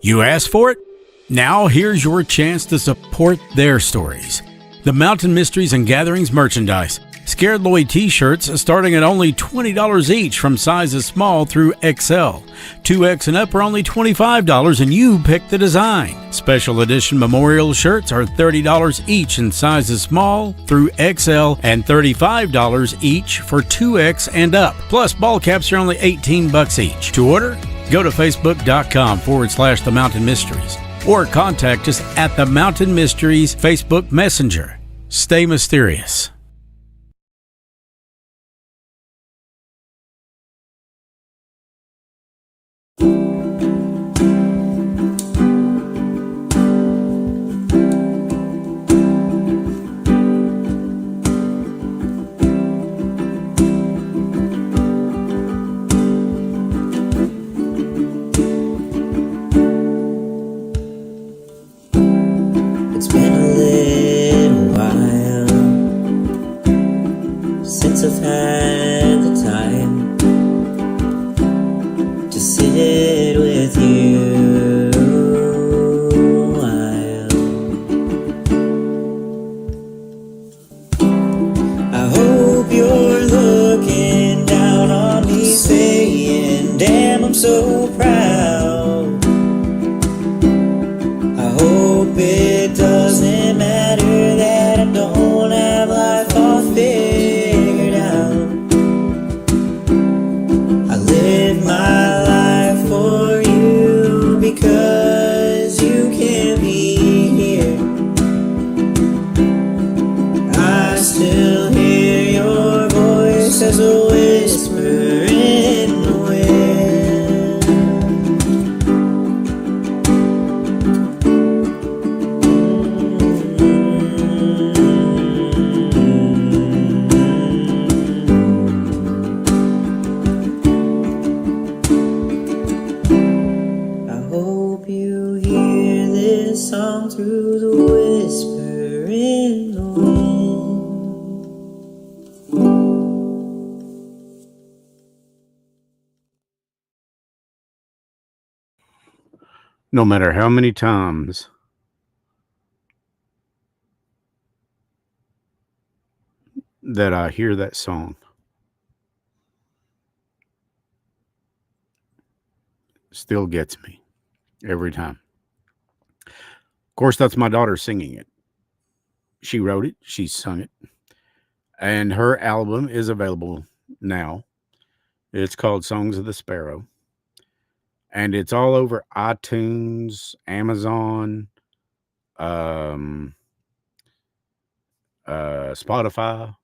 You asked for it? Now here's your chance to support their stories. The Mountain Mysteries and Gatherings merchandise. Scared Lloyd t-shirts starting at only $20 each from sizes small through XL. 2X and up are only $25 and you pick the design. Special edition memorial shirts are $30 each in sizes small through XL and $35 each for 2X and up. Plus ball caps are only $18 each. To order, go to facebook.com/The Mountain Mysteries or contact us at the Mountain Mysteries Facebook Messenger. Stay mysterious. I've had the time to sit with you a while. I hope you're looking down on me saying, damn, I'm so proud. I hope it doesn't matter that I don't have life all figured out. I live my life for you because you can't be here. I still hear your voice as a whisper in the wind. I hope you hear this song through the whisper in the wind. No matter how many times that I hear that song, still gets me every time. Of course, that's my daughter singing it. She wrote it, she sung it, and her album is available now. It's called Songs of the Sparrow, and it's all over iTunes, Amazon, Spotify,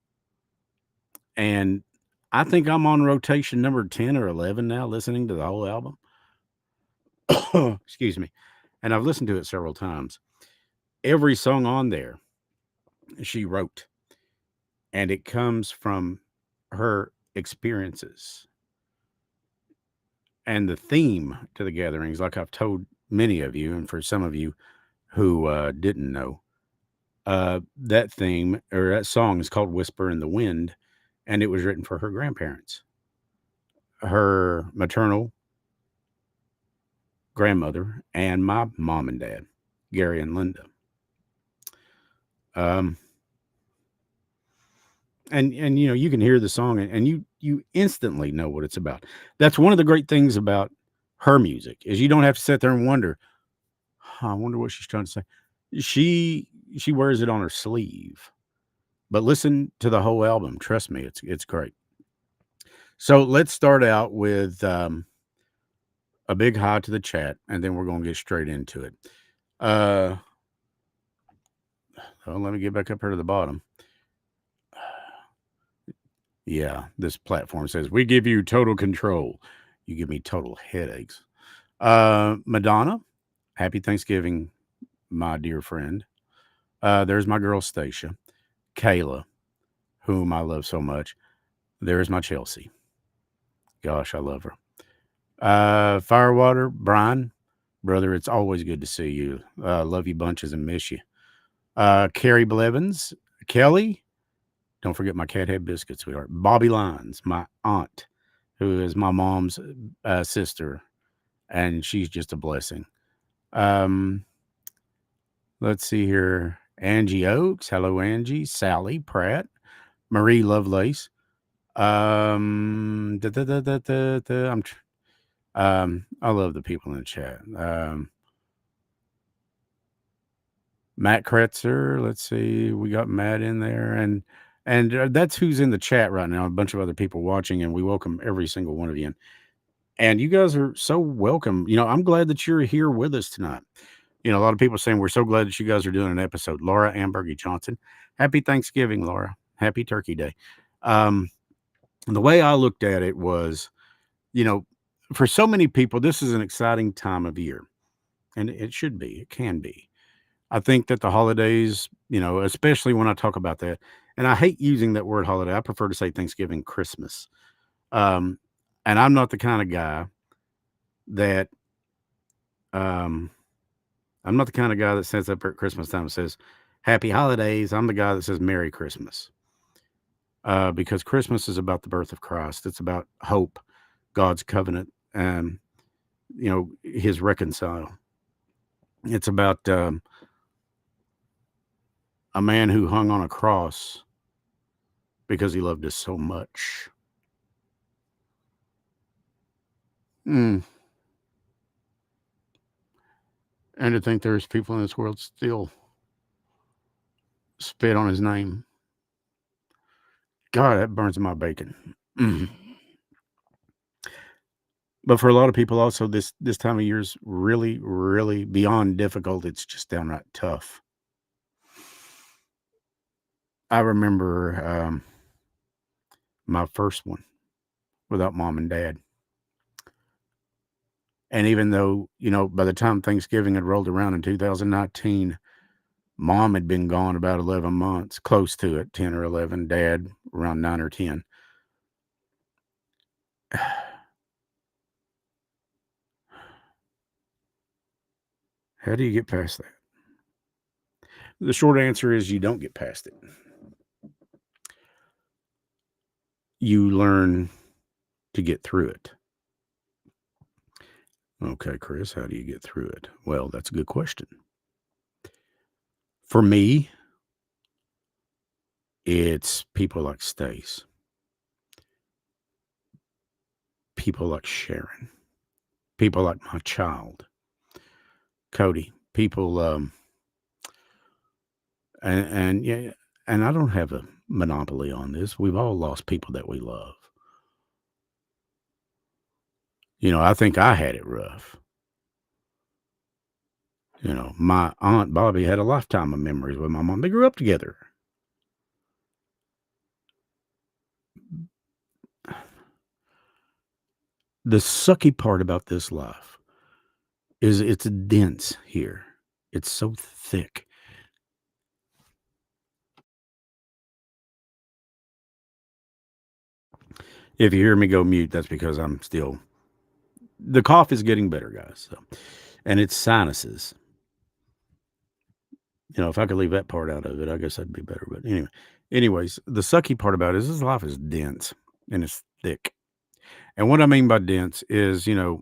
and I think I'm on rotation number 10 or 11 now, listening to the whole album. Excuse me. And I've listened to it several times. Every song on there she wrote, and it comes from her experiences. And the theme to the gatherings, like I've told many of you, and for some of you who didn't know, that theme or that song is called Whisper in the Wind, and it was written for her grandparents, her maternal grandmother, and my mom and dad, Gary and Linda. And you know, you can hear the song and you instantly know what it's about. That's one of the great things about her music is you don't have to sit there and wonder, I wonder what she's trying to say. She wears it on her sleeve. But listen to the whole album. Trust me, it's great. So let's start out with a big hi to the chat, and then we're going to get straight into it. Well, let me get back up here to the bottom. Yeah, this platform says, we give you total control. You give me total headaches. Madonna, happy Thanksgiving, my dear friend. There's my girl, Stacia. Kayla, whom I love so much. There's my Chelsea. Gosh, I love her. Firewater, Brian, brother, it's always good to see you. Love you bunches and miss you. Carrie Blevins, Kelly, don't forget my cat head biscuit, sweetheart. Bobby Lyons, my aunt, who is my mom's sister, and she's just a blessing. Um, let's see here. Angie Oaks. Hello, Angie. Sally Pratt. Marie Lovelace. Da, da, da, da, da, da, I love the people in the chat. Matt Kretzer. Let's see. We got Matt in there, and that's who's in the chat right now. A bunch of other people watching, and we welcome every single one of you. And you guys are so welcome. I'm glad that you're here with us tonight. A lot of people saying we're so glad that you guys are doing an episode. Laura Ambergy Johnson. Happy Thanksgiving, Laura. Happy Turkey Day. The way I looked at it was, you know, for so many people, this is an exciting time of year. And it should be, it can be. I think that the holidays, especially when I talk about that, and I hate using that word holiday. I prefer to say Thanksgiving, Christmas. Um, and I'm not the kind of guy that um I'm not the kind of guy that stands up at Christmas time and says, Happy Holidays. I'm the guy that says Merry Christmas. Because Christmas is about the birth of Christ. It's about hope, God's covenant, and his reconcile. It's about a man who hung on a cross because he loved us so much. Mm. And to think there's people in this world still spit on his name. God, that burns my bacon. Mm. But for a lot of people also, this time of year is really, really beyond difficult. It's just downright tough. I remember my first one without mom and dad. And even though, by the time Thanksgiving had rolled around in 2019, mom had been gone about 11 months, close to it, 10 or 11, dad around 9 or 10. How do you get past that? The short answer is you don't get past it. You learn to get through it. Okay, Chris, how do you get through it? Well, that's a good question. For me, it's people like Stace, people like Sharon, people like my child, Cody, people, and yeah, and I don't have a monopoly on this. We've all lost people that we love. I think I had it rough. My Aunt Bobby had a lifetime of memories with my mom. They grew up together. The sucky part about this life is it's dense here. It's so thick. If you hear me go mute, that's because the cough is getting better, guys. So, and it's sinuses. If I could leave that part out of it, I guess that'd be better. But anyways, the sucky part about it is this life is dense and it's thick. And what I mean by dense is, who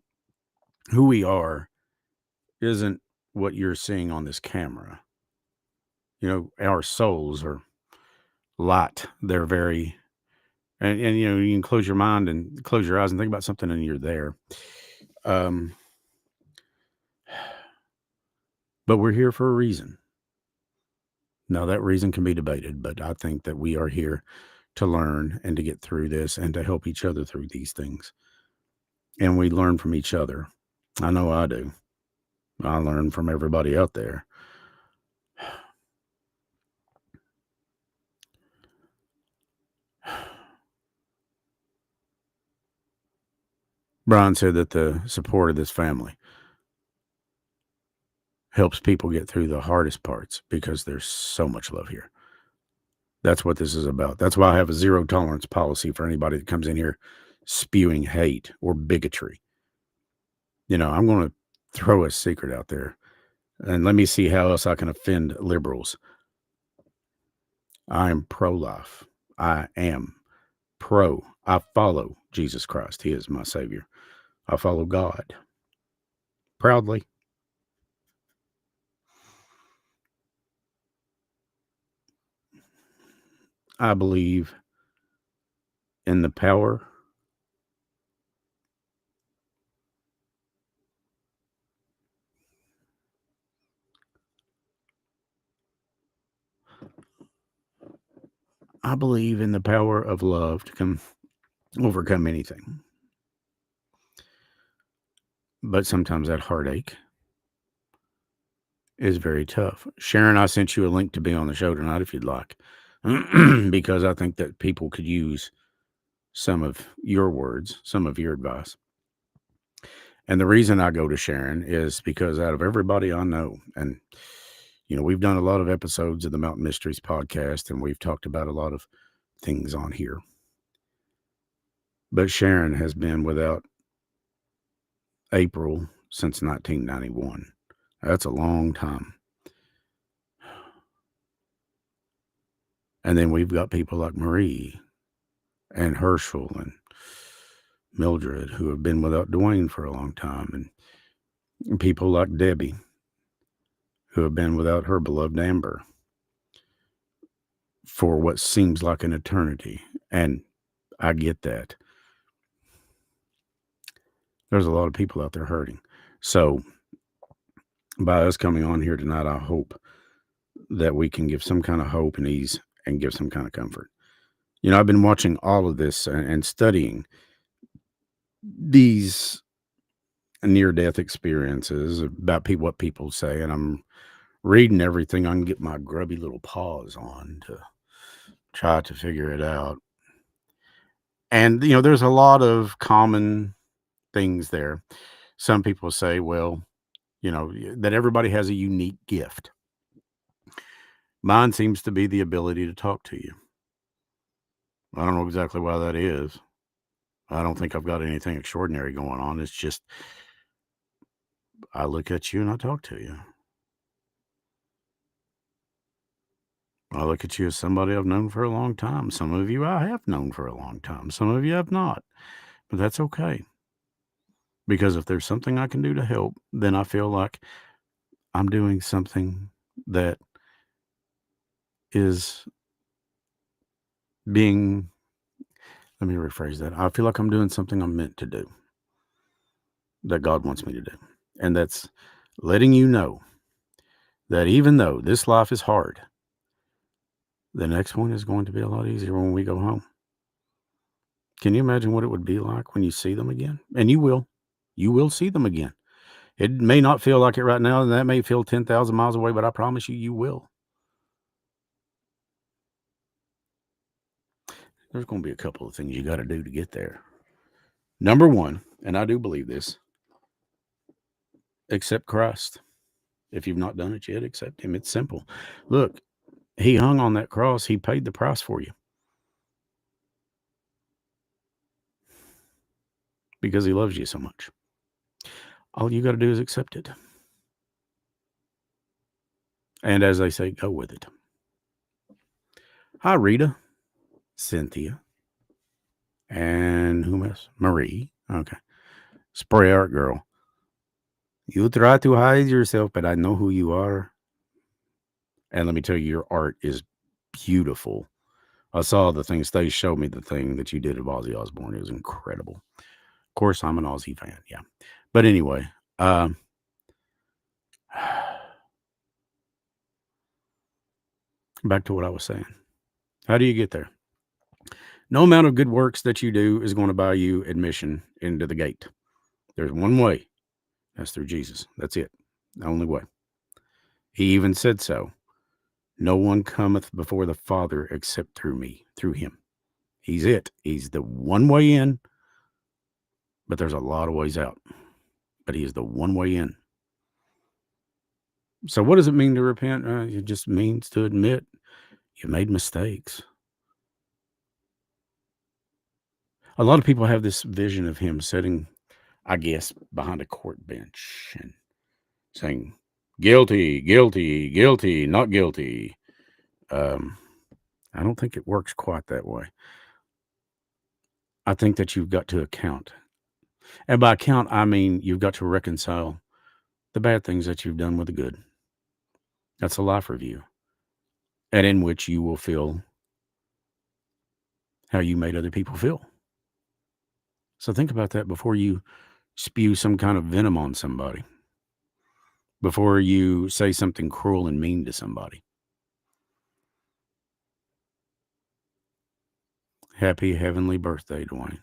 we are isn't what you're seeing on this camera. Our souls are light. They're very, and you can close your mind and close your eyes and think about something and you're there. But we're here for a reason. Now, that reason can be debated, but I think that we are here to learn and to get through this and to help each other through these things. And we learn from each other. I know I do. I learn from everybody out there. Brian said that the support of this family helps people get through the hardest parts because there's so much love here. That's what this is about. That's why I have a zero tolerance policy for anybody that comes in here spewing hate or bigotry. I'm going to throw a secret out there and let me see how else I can offend liberals. I am pro-life. I am pro. I follow Jesus Christ. He is my Savior. I follow God proudly. I believe in the power I believe in the power of love to overcome anything. But sometimes that heartache is very tough. Sharon, I sent you a link to be on the show tonight if you'd like, because I think that people could use some of your words, some of your advice. And the reason I go to Sharon is because out of everybody I know, and we've done a lot of episodes of the Mountain Mysteries podcast, and we've talked about a lot of things on here. But Sharon has been without April since 1991. That's a long time. And then we've got people like Marie and Herschel and Mildred who have been without Dwayne for a long time, and people like Debbie who have been without her beloved Amber for what seems like an eternity. And I get that. There's a lot of people out there hurting. So by us coming on here tonight, I hope that we can give some kind of hope and ease and give some kind of comfort. I've been watching all of this and studying these near-death experiences about what people say, and I'm reading everything I can get my grubby little paws on to try to figure it out. And, there's a lot of common things there. Some people say, well, that everybody has a unique gift. Mine seems to be the ability to talk to you. I don't know exactly why that is. I don't think I've got anything extraordinary going on. It's just, I look at you and I talk to you. I look at you as somebody I've known for a long time. Some of you I have known for a long time. Some of you have not. But that's okay. Because if there's something I can do to help, then I feel like I'm doing something that is being, let me rephrase that. I feel like I'm doing something I'm meant to do, that God wants me to do. And that's letting you know that even though this life is hard, the next one is going to be a lot easier when we go home. Can you imagine what it would be like when you see them again? And you will. You will see them again. It may not feel like it right now, and that may feel 10,000 miles away, but I promise you, you will. There's going to be a couple of things you got to do to get there. Number one, and I do believe this, accept Christ. If you've not done it yet, accept him. It's simple. Look, he hung on that cross. He paid the price for you. Because he loves you so much. All you got to do is accept it. And as they say, go with it. Hi, Rita, Cynthia, and who else? Marie. Okay. Spray art girl. You try to hide yourself, but I know who you are. And let me tell you, your art is beautiful. I saw the thing. Stacia showed me the thing that you did of Ozzy Osbourne. It was incredible. Of course, I'm an Ozzy fan. Yeah. But anyway, back to what I was saying. How do you get there? No amount of good works that you do is going to buy you admission into the gate. There's one way. That's through Jesus. That's it. The only way. He even said so. No one cometh before the Father except through me, through him. He's it. He's the one way in, but there's a lot of ways out. But he is the one way in. So what does it mean to repent? It just means to admit you made mistakes. A lot of people have this vision of him sitting, I guess, behind a court bench and saying, guilty, guilty, guilty, not guilty. I don't think it works quite that way. I think that you've got to account. And by account, I mean you've got to reconcile the bad things that you've done with the good. That's a life review. And in which you will feel how you made other people feel. So think about that before you spew some kind of venom on somebody, before you say something cruel and mean to somebody. Happy heavenly birthday, Dwayne.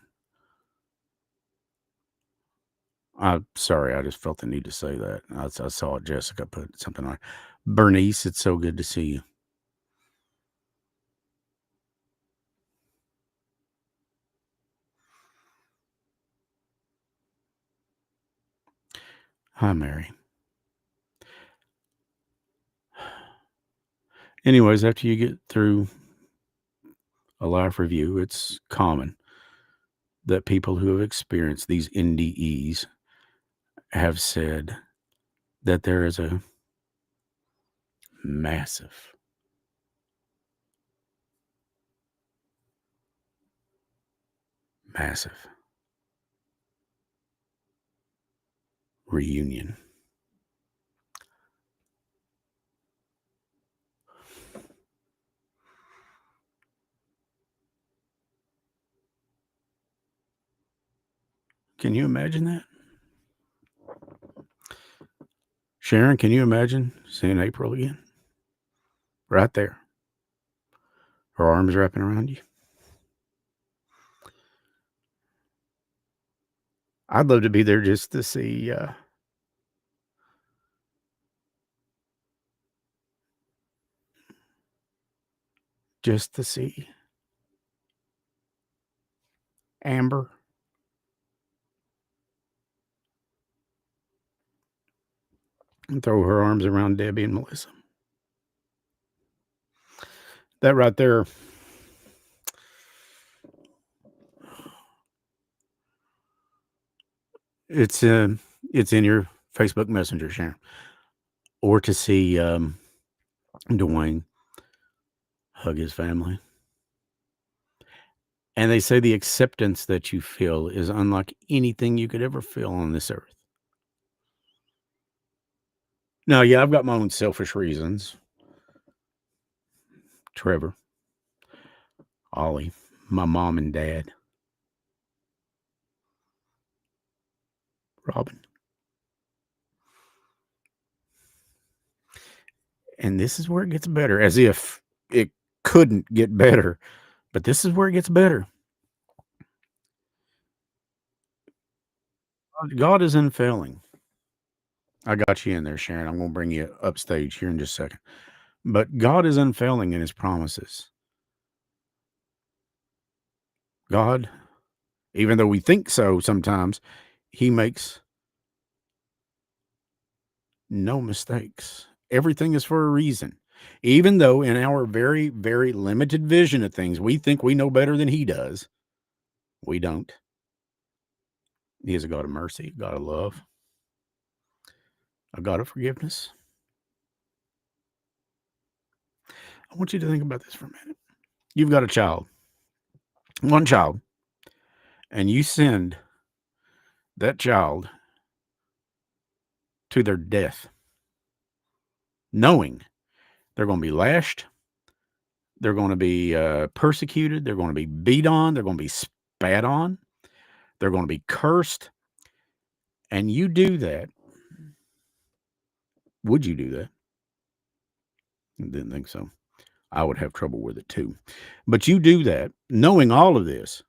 I'm sorry, I just felt the need to say that. I saw Jessica put something on. Bernice, it's so good to see you. Hi, Mary. Anyways, after you get through a life review, it's common that people who have experienced these NDEs have said that there is a massive, massive reunion. Can you imagine that? Sharon, can you imagine seeing April again? Right there. Her arms wrapping around you. I'd love to be there just to see Amber and throw her arms around Debbie and Melissa. That right there, it's in your Facebook Messenger, Sharon. Or to see Dwayne hug his family. And they say the acceptance that you feel is unlike anything you could ever feel on this earth. Now, yeah, I've got my own selfish reasons. Trevor, Ollie, my mom and dad, Robin. And this is where it gets better, as if it couldn't get better. But this is where it gets better. God is unfailing. I got you in there, Sharon. I'm going to bring you upstage here in just a second. But God is unfailing in his promises. God, even though we think so sometimes, he makes no mistakes. Everything is for a reason. Even though in our very, very limited vision of things, we think we know better than he does, we don't. He is a God of mercy, a God of love, a God of forgiveness. I want you to think about this for a minute. You've got a child, one child, and you send that child to their death, knowing they're going to be lashed, they're going to be persecuted, they're going to be beat on, they're going to be spat on, they're going to be cursed. And you do that. Would you do that? I didn't think so. I would have trouble with it too. But you do that knowing all of this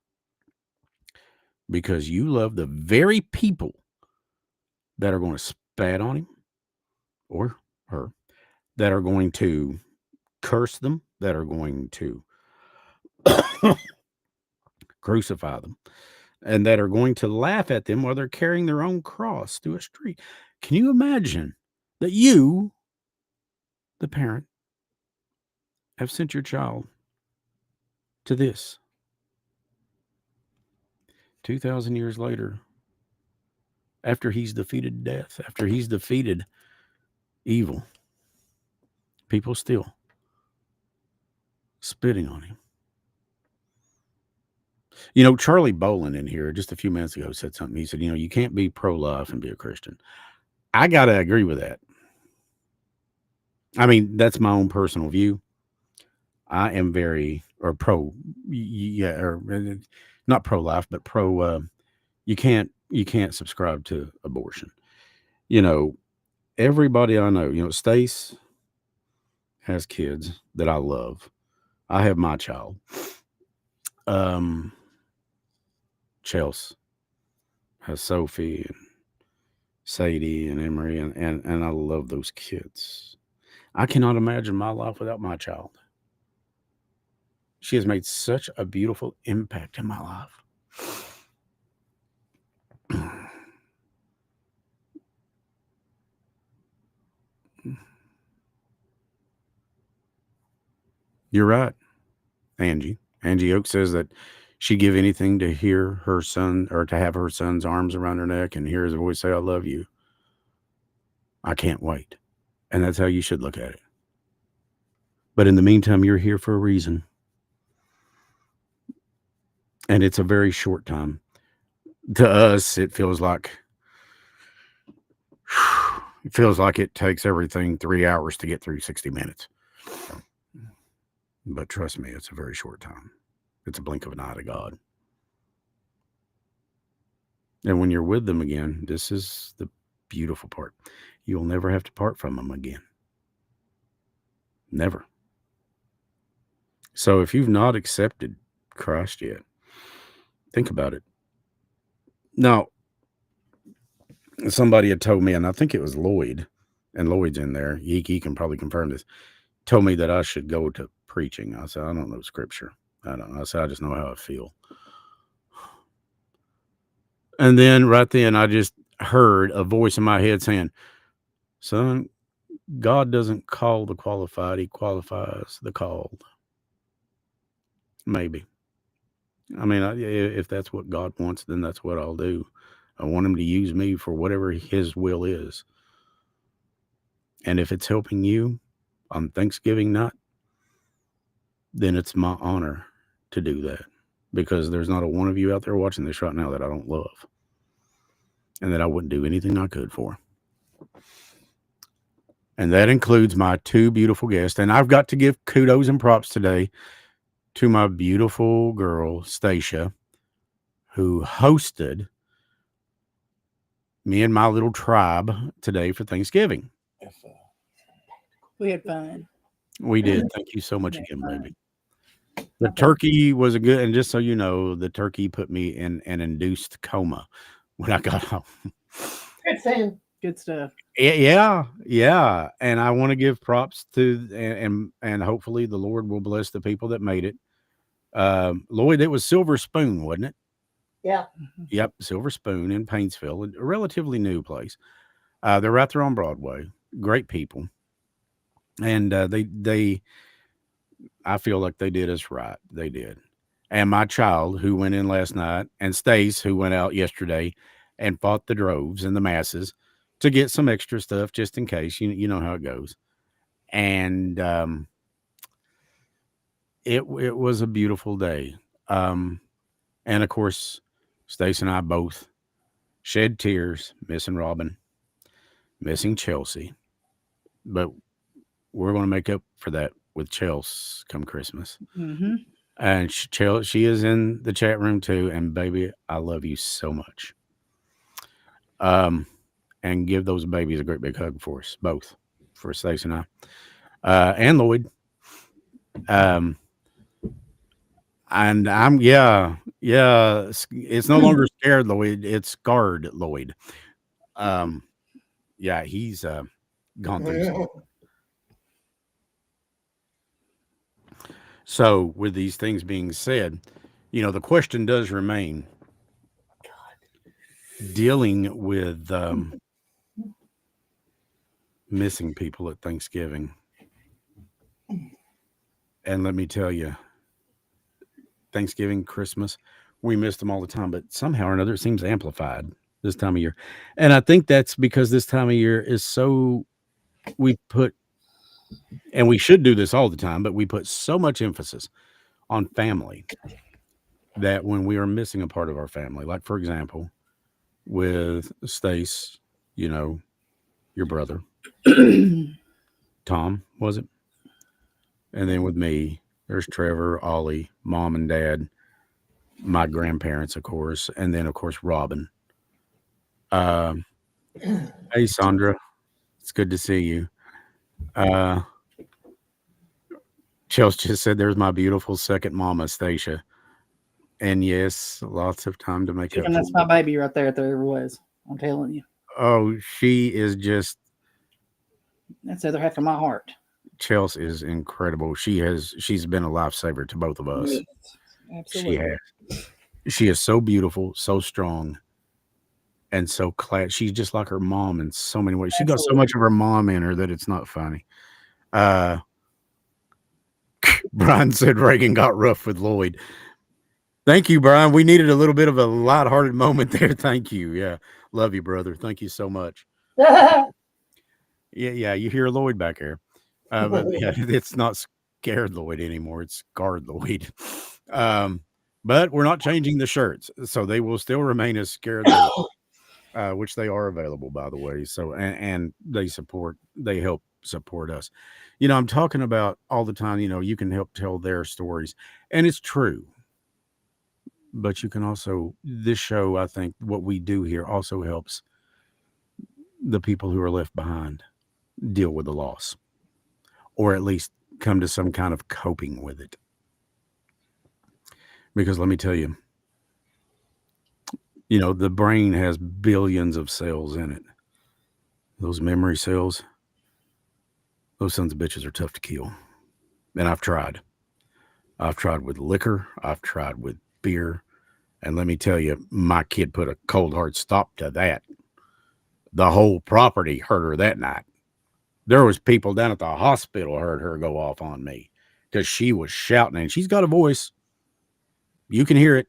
because you love the very people that are going to spat on him or her, that are going to curse them, that are going to crucify them, and that are going to laugh at them while they're carrying their own cross through a street. Can you imagine that you, the parent, have sent your child to this 2,000 years later, after he's defeated death, after he's defeated evil, people still spitting on him. You know, Charlie Bolin in here just a few minutes ago said something. He said, you know, you can't be pro-life and be a Christian. I got to agree with that. I mean, that's my own personal view. I am very or pro, yeah, or not pro life, but pro. You can't subscribe to abortion. You know, everybody I know. Stace has kids that I love. I have my child. Um, Chelsea has Sophie and Sadie and Emery, and I love those kids. I cannot imagine my life without my child. She has made such a beautiful impact in my life. You're right, Angie. Angie Oak says that she'd give anything to hear her son or to have her son's arms around her neck and hear his voice say, I love you. I can't wait. And that's how you should look at it. But in the meantime, you're here for a reason. And it's a very short time. To us, it feels like it takes everything 3 hours to get through 60 minutes. But trust me, it's a very short time. It's a blink of an eye to God. And when you're with them again, this is the beautiful part. You'll never have to part from them again. Never. So if you've not accepted Christ yet, think about it. Now, somebody had told me, and I think it was Lloyd, and Lloyd's in there. He can probably confirm this. Told me that I should go to preaching. I said, I don't know scripture. I don't know. I said, I just know how I feel. And then right then, I just heard a voice in my head saying, son, God doesn't call the qualified. He qualifies the called. Maybe. I mean, if that's what God wants, then that's what I'll do. I want him to use me for whatever his will is. And if it's helping you on Thanksgiving night, then it's my honor to do that. Because there's not a one of you out there watching this right now that I don't love. And that I wouldn't do anything I could for. And that includes my two beautiful guests. And I've got to give kudos and props today to my beautiful girl, Stacia, who hosted me and my little tribe today for Thanksgiving. We had fun. We did. Thank you so much again, baby. The turkey was a good, and just so you know, the turkey put me in an induced coma when I got home. Good thing. Good stuff. Yeah. And I want to give props to, and hopefully the Lord will bless the people that made it. Lloyd, it was Silver Spoon, wasn't it? Yeah. Yep, Silver Spoon in Paintsville, a relatively new place. They're right there on Broadway. Great people, and they I feel like they did us right. They did. And my child, who went in last night, and Stace, who went out yesterday and fought the droves and the masses to get some extra stuff just in case. You know how it goes. And it was a beautiful day. And of course, Stace and I both shed tears, missing Robin, missing Chelsea. But we're going to make up for that with Chelsea come Christmas. Mm-hmm. And she is in the chat room too. And baby, I love you so much. And give those babies a great big hug for us, both, for Stace and I, and Lloyd. And I'm, yeah. It's no longer scared Lloyd. It's scarred Lloyd. Yeah, he's gone through some. So, with these things being said, the question does remain: dealing with missing people at Thanksgiving. And let me tell you, Thanksgiving, Christmas, we miss them all the time, but somehow or another, it seems amplified this time of year. And I think that's because this time of year is so, and we should do this all the time, but we put so much emphasis on family that when we are missing a part of our family, like for example, with Stace, your brother, Tom, was it? And then with me, There's Trevor, Ollie, mom and dad, my grandparents, of course, and then of course Robin. Um, hey Sandra, it's good to see you. Uh, Chelsea just said, "There's my beautiful second mama, Stacia." And yes, lots of time to make up Chicken, for that's my it. baby right there if there ever was. I'm telling you. Oh, she is just That's the other half of my heart. Chelsea is incredible. She's been a lifesaver to both of us. Yes, She absolutely. has. She is so beautiful, so strong, and so class. She's just like her mom in so many ways. She got so Absolutely. much of her mom in her that it's not funny. Uh, Brian said Reagan got rough with Lloyd. Thank you, Brian. We needed a little bit of a lighthearted moment there. Thank you. Yeah. Love you, brother. Thank you so much. Yeah, you hear Lloyd back here. But yeah, it's not scared Lloyd anymore. It's scarred Lloyd. Um, but we're not changing the shirts, so they will still remain as scared Lloyd, which they are available, by the way. So and they help support us. I'm talking about all the time. You can help tell their stories, and it's true. But you can also this show, I think, what we do here also helps the people who are left behind deal with the loss, or at least come to some kind of coping with it. Because let me tell you, the brain has billions of cells in it. Those memory cells, those sons of bitches are tough to kill. And I've tried. I've tried with liquor, I've tried with beer. And let me tell you, my kid put a cold hard stop to that. The whole property heard her that night. There was people down at the hospital heard her go off on me because she was shouting, and she's got a voice. You can hear it.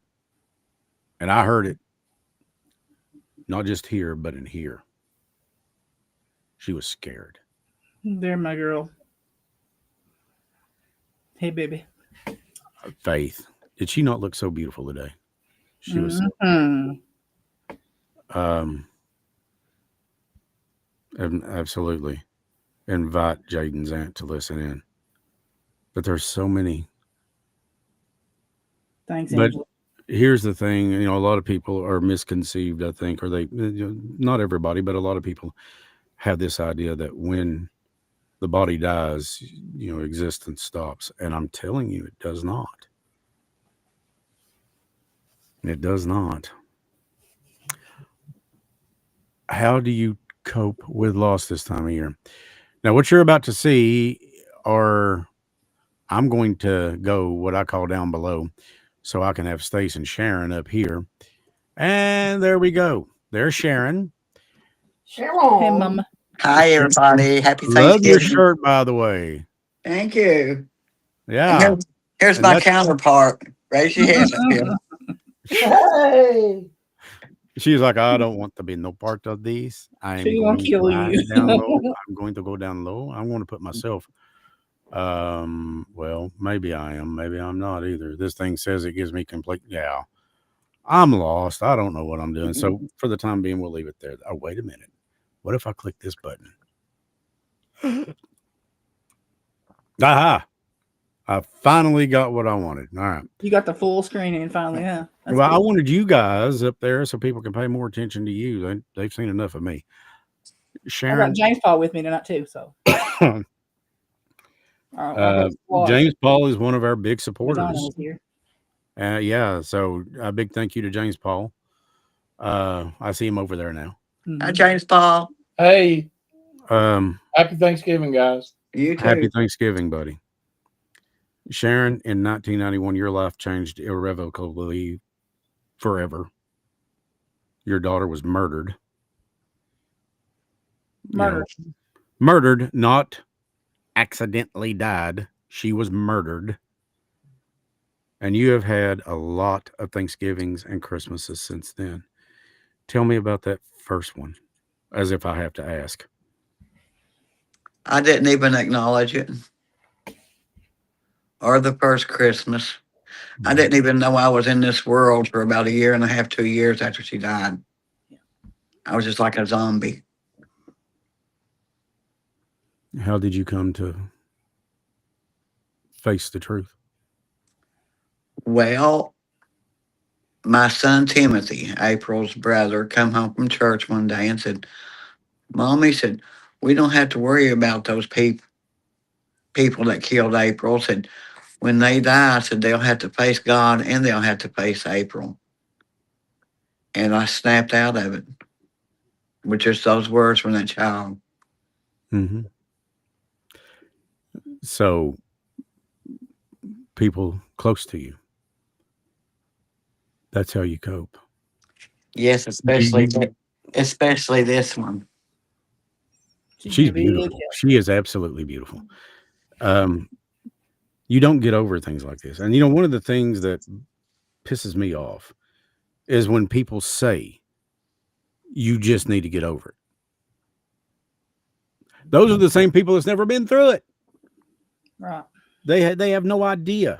And I heard it. Not just here, but in here. She was scared. There, my girl. Hey, baby. Faith. Did she not look so beautiful today? She was so Hmm. um absolutely invite Jaden's aunt to listen in. But there's so many. Thanks, But Angela. here's the thing, a lot of people are misconceived, I think, or not everybody, but a lot of people have this idea that when the body dies, existence stops. And I'm telling you, it does not. It does not. How do you cope with loss this time of year? Now, what you're about to see are I'm going to go what I call down below so I can have Stace and Sharon up here. And there we go. There's Sharon. Hey, Mama. Hi, everybody. Happy Love your Thanksgiving. shirt, by the way. Thank you. And Yeah. here's And my that's counterpart. Raise your hand up here. Hey. she's like, I don't want to be no part of this. I am She gonna going to kill hide you. down low. I'm going to go down low. I want to put myself. Well, maybe I am. Maybe I'm not either. This thing says it gives me complete. Yeah. I'm lost. I don't know what I'm doing. So for the time being, we'll leave it there. Oh, wait a minute. What if I click this button? Aha. I finally got what I wanted. All right. You got the full screen in finally, huh? That's Well, I good. wanted you guys up there so people can pay more attention to you. They've seen enough of me. I got Sharon, James Paul with me tonight too. So, all right, I got squad. James Paul is one of our big Madonna supporters. was here. Yeah, so a big thank you to James Paul. I see him over there now. Hi, Mhm. James Paul. Hey, Um, happy Thanksgiving, guys. You happy too. Thanksgiving, buddy. Sharon, in 1991, your life changed irrevocably forever. Your daughter was murdered. Murder. Murdered, not accidentally died. She was murdered. And you have had a lot of Thanksgivings and Christmases since then. Tell me about that first one, as if I have to ask. I didn't even acknowledge it or the first Christmas. I didn't even know I was in this world for about a year and a half, 2 years after she died. I was just like a zombie. How did you come to face the truth? Well, my son Timothy, April's brother, come home from church one day and said, Mom, he said, we don't have to worry about those people that killed April. Said, when they die, I said, they'll have to face God and they'll have to face April. And I snapped out of it with just those words from that child. Mm-hmm. So, people close to you, that's how you cope. Yes, especially this one. She's beautiful. She is absolutely beautiful. You don't get over things like this. And, one of the things that pisses me off is when people say, you just need to get over it. Those are the same people that's never been through it. Right. They have no idea.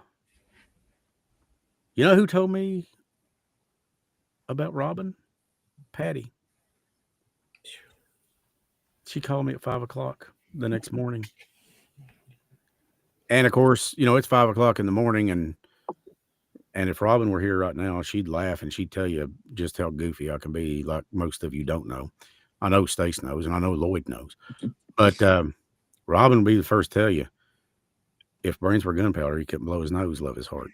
You know who told me about Robin? Patty. She called me at 5:00 the next morning. And of course, it's 5:00 in the morning, and if Robin were here right now, she'd laugh and she'd tell you just how goofy I can be, like most of you don't know. I know Stace knows, and I know Lloyd knows. But Robin will be the first to tell you, if brains were gunpowder, he couldn't blow his nose, love his heart.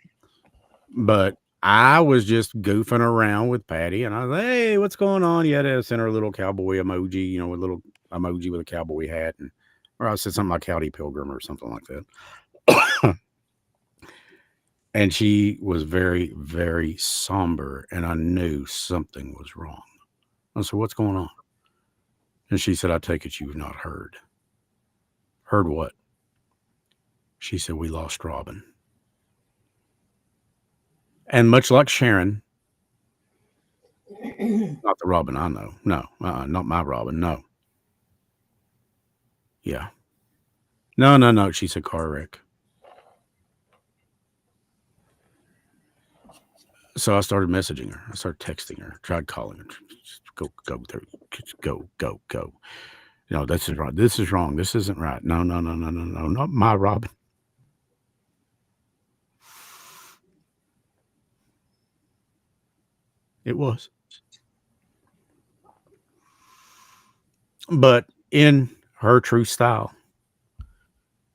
But I was just goofing around with Patty, and I was like, hey, what's going on? You had to send her a little cowboy emoji, a little emoji with a cowboy hat, or I said something like Howdy Pilgrim or something like that. And she was very, very somber, and I knew something was wrong. I said, what's going on? And she said, I take it you've not heard. Heard what? She said, we lost Robin. And much like Sharon, not the Robin I know. No, not my Robin. No. Yeah. No. She said, car wreck. So I started messaging her. I started texting her. Tried calling her. Just go. Just go. This is right. This is wrong. This isn't right. No. Not my Robin. It was. But in her true style,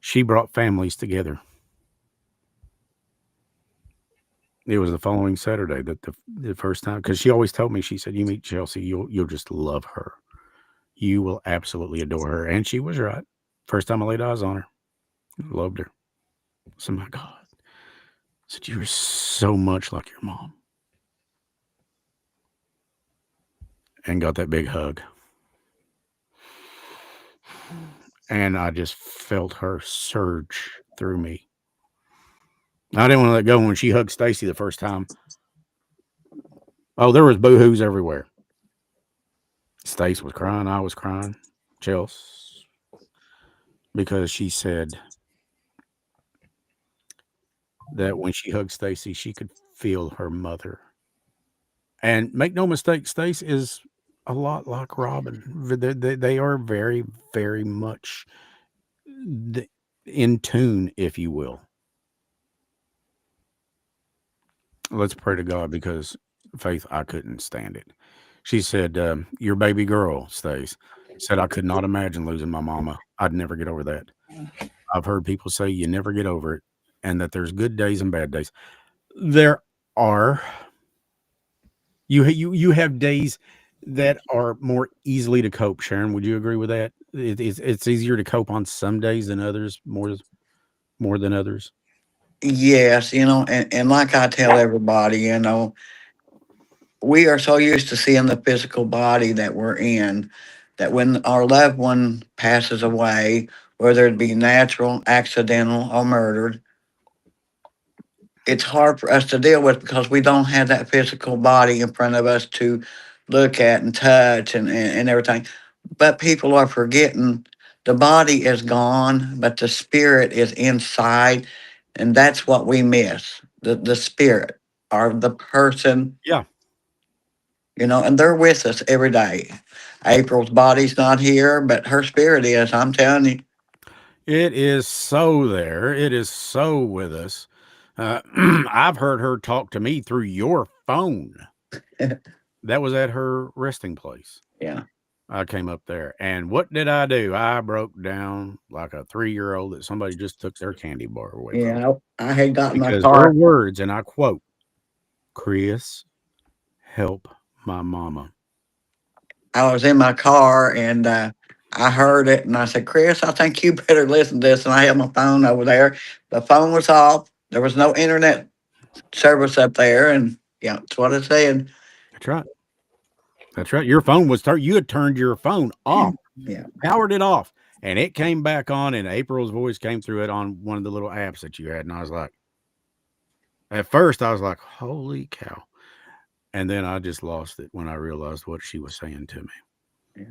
she brought families together. It was the following Saturday that the first time, because she always told me, she said, you meet Chelsea, you'll just love her. You will absolutely adore her. And she was right. First time I laid eyes on her, loved her. I said, my God. I said, you're so much like your mom. And got that big hug. And I just felt her surge through me. I didn't want to let go when she hugged Stacia the first time. Oh, there was boo-hoos everywhere. Stace was crying. I was crying. Chelsea. Because she said that when she hugged Stacy, she could feel her mother. And make no mistake, Stace is a lot like Robin. They are very, very much in tune, if you will. Let's pray to God, because Faith, I couldn't stand it. She said, your baby girl, Stace, said, I could not imagine losing my mama. I'd never get over that. I've heard people say you never get over it, and that there's good days and bad days. There are. You have days that are more easily to cope. Sharon, would you agree with that? It's easier to cope on some days than others, more than others. Yes, and like I tell everybody, we are so used to seeing the physical body that we're in that when our loved one passes away, whether it be natural, accidental, or murdered, it's hard for us to deal with because we don't have that physical body in front of us to look at and touch and everything. But people are forgetting the body is gone, but the spirit is inside. And that's what we miss, the spirit or the person. Yeah. And they're with us every day. April's body's not here, but her spirit is, I'm telling you. It is so there. It is so with us. I've heard her talk to me through your phone. That was at her resting place. Yeah. I came up there, and what did I do? I broke down like a 3-year-old that somebody just took their candy bar away from. Yeah. I had gotten my Because her car. words, and I quote, "Chris, help my mama." I was in my car and I heard it and I said, Chris, I think you better listen to this. And I had my phone over there. The phone was off. There was no internet service up there. And yeah, that's what it said. That's right. That's right. Your phone was you had turned your phone off, Yeah. powered it off, and it came back on. And April's voice came through it on one of the little apps that you had, and I was like, at first, I was like, "Holy cow!" And then I just lost it when I realized what she was saying to me.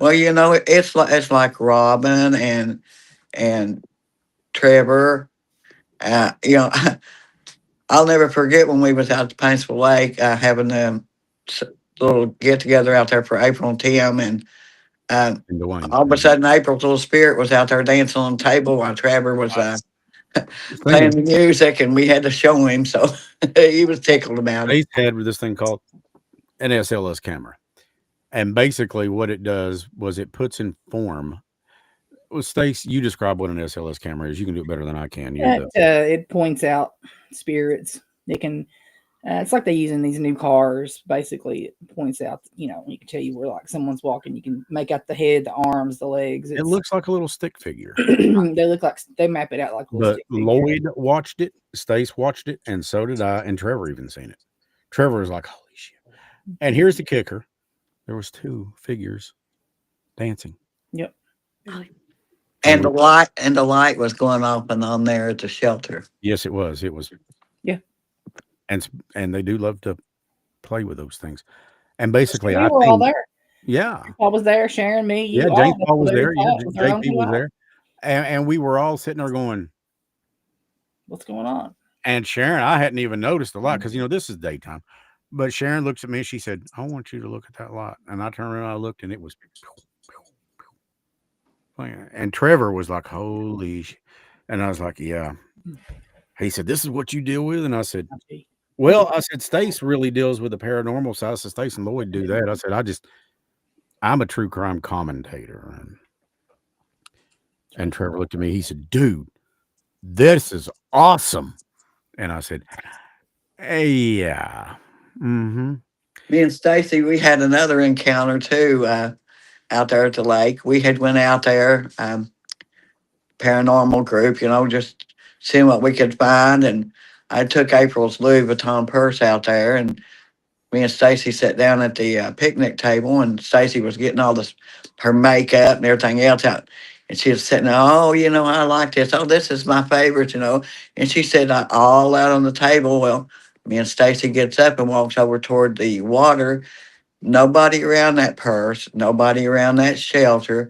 Well, it's like Robin and Trevor. I'll never forget when we was out at Paintsville Lake having a s- little get together out there for April and Tim, and And Dwayne, all of a sudden April's little spirit was out there dancing on the table while Trevor was playing the music, and we had to show him, so he was tickled about it. Stace had this thing called an SLS camera, and basically what it does was it puts in form. Well, Stace, you describe what an SLS camera is. You can do it better than I can. It points out spirits. It can. It's like they use in these new cars. Basically, it points out. You can tell you where like someone's walking. You can make out the head, the arms, the legs. It looks like a little stick figure. They look like they map it out like. But Lloyd watched it, Stace watched it, and so did I. And Trevor even seen it. Trevor was like, "Holy shit!" And here's the kicker: there was 2 figures dancing. Yep. And the light was going off and on there at the shelter. Yes, it was. It was. Yeah. And they do love to play with those things. And basically, we were all there. Yeah. I was there, Sharon, me, you. Yeah, James Paul was there. Yeah, JP JP was there. And we were all sitting there going, "What's going on?" And Sharon, I hadn't even noticed the light because, this is daytime. But Sharon looks at me and she said, "I want you to look at that light." And I turned around, I looked, and it was. And Trevor was like, "Holy." And I was like, "Yeah." He said, "This is what you deal with?" And I said, "Well," I said, "Stace really deals with the paranormal side." I said, "Stace and Lloyd do that." I said, I'm a true crime commentator. And Trevor looked at me. He said, "Dude, this is awesome." And I said, "Hey, yeah." Mm-hmm. Me and Stacy, we had another encounter too out there at the lake. We had went out there, paranormal group, just seeing what we could find. And I took April's Louis Vuitton purse out there, and me and Stacy sat down at the picnic table, and Stacy was getting all her makeup and everything else out. And she was sitting there, "Oh, I like this. Oh, this is my favorite. And she said, all out on the table. Well, me and Stacy gets up and walks over toward the water. Nobody around that purse, nobody around that shelter.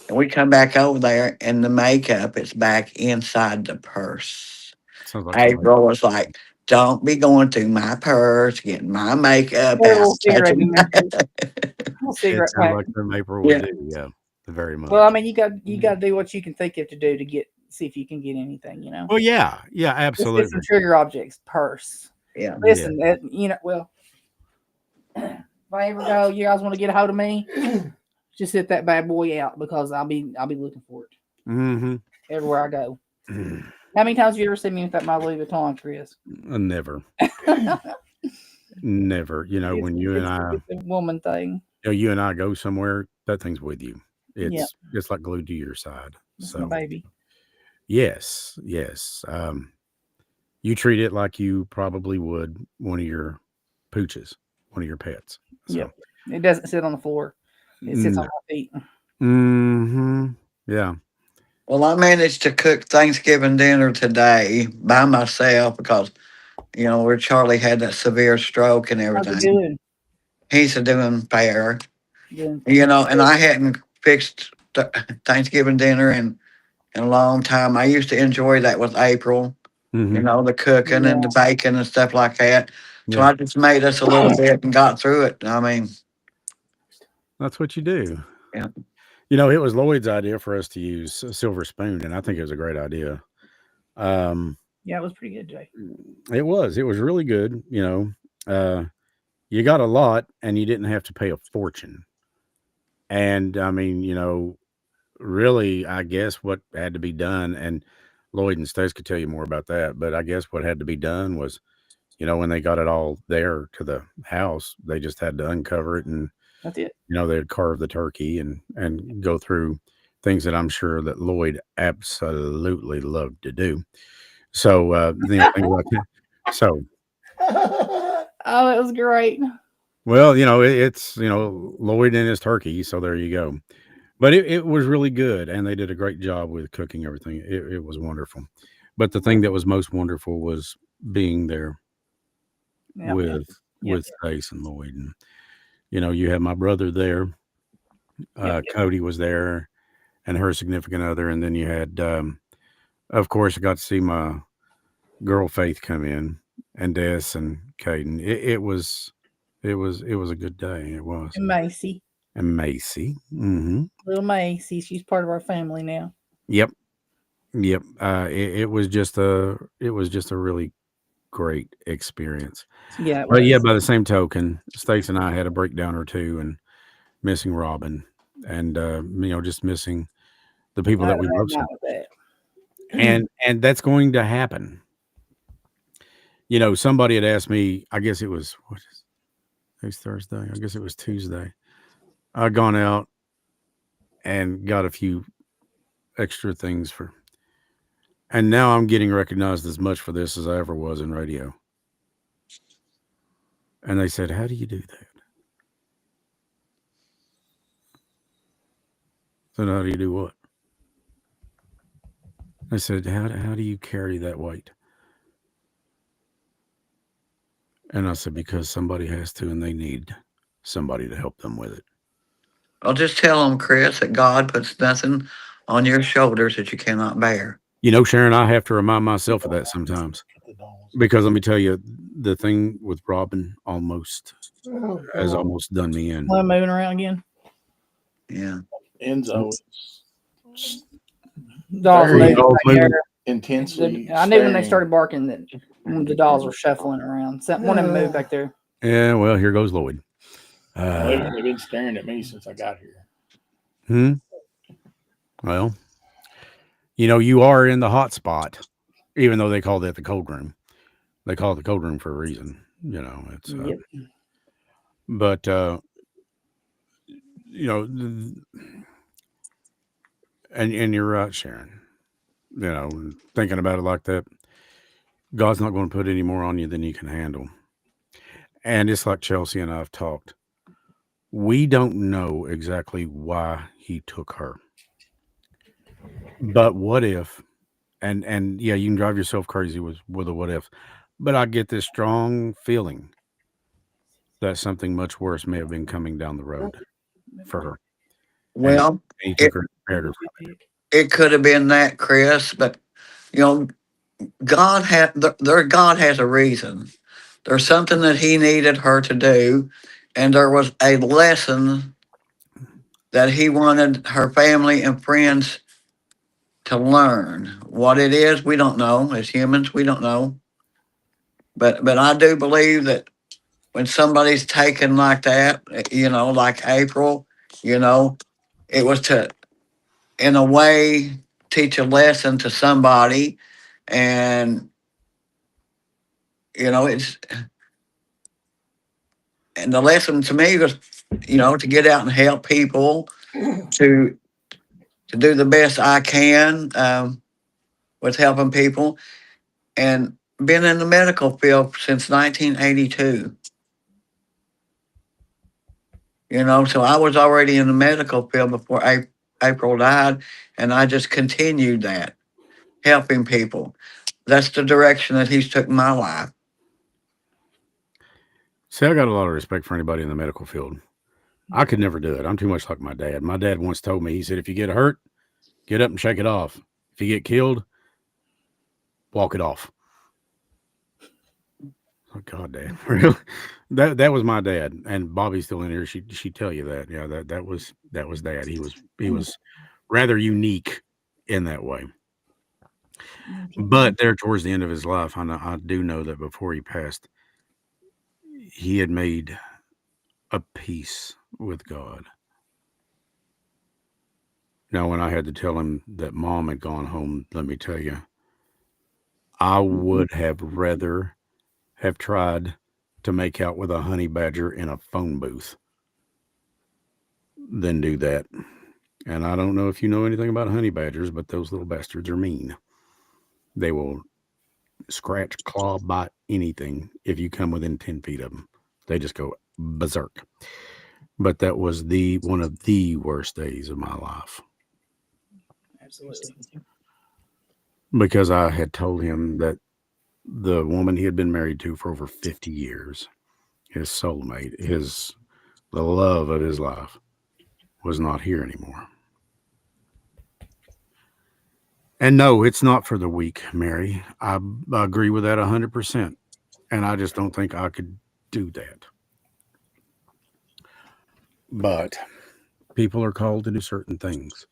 And we come back over there, and the makeup is back inside the purse. Sounds like April was like, "Don't be going through my purse, getting my makeup out." Touching it sounds like from April would do, yeah, very much. Well, I mean, you got to do what you can think of to do to see if you can get anything, Well, yeah, absolutely. Let's get some trigger objects, purse. Yeah. Listen, well, if I ever go, you guys want to get a hold of me, just hit that bad boy out because I'll be looking for it. Mm-hmm. Everywhere I go. How many times have you ever seen me with that my Louis Vuitton, Chris? Never. Never. When you and I, it's a woman thing. You and I go somewhere, that thing's with you. It's like glued to your side. It's so, my baby. Yes. You treat it like you probably would one of your pooches, one of your pets. So. Yep. It doesn't sit on the floor. It sits on my feet. Mm-hmm. Yeah. Well, I managed to cook Thanksgiving dinner today by myself because, where Charlie had that severe stroke and everything. How's he doing? He's doing fair. Yeah. And I hadn't fixed Thanksgiving dinner in a long time. I used to enjoy that with April, the cooking and the bacon and stuff like that. So I just made us a little bit and got through it. I mean, that's what you do. Yeah. It was Lloyd's idea for us to use a silver spoon, and I think it was a great idea. Yeah, it was pretty good, Jay. It was really good. You got a lot, and you didn't have to pay a fortune. And I mean, really, I guess what had to be done, and Lloyd and Stace could tell you more about that, but I guess what had to be done was, when they got it all there to the house, they just had to uncover it, and That's it. they'd carve the turkey and go through things that I'm sure that Lloyd absolutely loved to do. So things like that. So, Oh, it was great. well, it's Lloyd and his turkey, so there you go. But it was really good, and they did a great job with cooking everything. It was wonderful. But the thing that was most wonderful was being there Yeah. with Yep. with Stace and Lloyd, and you had my brother there. Yep. Cody was there, and her significant other, and then you had, of course, I got to see my girl Faith come in, and Des and Caden. It was a good day. It was. And Macy. And Macy. Mm-hmm. Little Macy. She's part of our family now. Yep. Yep. It was just a really great experience. Yeah, it But yeah, was. by the same token, Stace and I had a breakdown or two, and missing Robin, and just missing the people I that we don't love have so not with that. and that's going to happen. Somebody had asked me, I guess it was today's Thursday. I guess it was Tuesday. I'd gone out and got a few extra things and now I'm getting recognized as much for this as I ever was in radio. And they said, "How do you do that?" I said, "How do you do what?" I said, how do you carry that weight?" And I said, "Because somebody has to, and they need somebody to help them with it." I'll just tell them, Chris, that God puts nothing on your shoulders that you cannot bear. Sharon, I have to remind myself of that sometimes. Because let me tell you, the thing with Robin has almost done me in. Am I moving around again? Yeah. Enzo Dolls Very moving Dolls back moving. there. intensely. I knew when they staring. started barking that the dolls were shuffling around. One of them moved back there. Yeah, well, here goes Lloyd. They've been staring at me since I got here. Well, you are in the hot spot, even though they call that the cold room. They call it the cold room for a reason. It's Yep. but and you're right, Sharon. Thinking about it like that, God's not going to put any more on you than you can handle. And it's like Chelsea and I have talked. We don't know exactly why he took her. But what if, and yeah, you can drive yourself crazy with a what if, but I get this strong feeling that something much worse may have been coming down the road for her. Well, And he took her and prepared her for it. it could have been that, Chris, but you know, God has a reason. There's something that He needed her to do, and there was a lesson that He wanted her family and friends to learn. What it is, we don't know. As humans, we don't know. But I do believe that when somebody's taken like that, like April, it was to, in a way, teach a lesson to somebody, and it's and the lesson to me was, to get out and help people, to do the best I can with helping people, and been in the medical field since 1982. So I was already in the medical field before April died, and I just continued that, helping people. That's the direction that he's took my life. See, I got a lot of respect for anybody in the medical field. I could never do it. I'm too much like my dad. My dad once told me, he said, if you get hurt, get up and shake it off. If you get killed, walk it off. Oh God, Dad. Really? That was my dad. And Bobby's still in here. She'd tell you that. Yeah, that was Dad. He was rather unique in that way. But there towards the end of his life, I do know that before he passed, he had made a peace with God. Now, when I had to tell him that mom had gone home, let me tell you, I would have rather have tried to make out with a honey badger in a phone booth than do that. And I don't know if you know anything about honey badgers, but those little bastards are mean. They will scratch, claw, bite anything if you come within 10 feet of them. They just go berserk. But that was the one of the worst days of my life Absolutely. because I had told him that the woman he had been married to for over 50 years, his soulmate, the love of his life, was not here anymore. And no, it's not for the weak, Mary. I agree with that 100%. And I just don't think I could do that. But people are called to do certain things.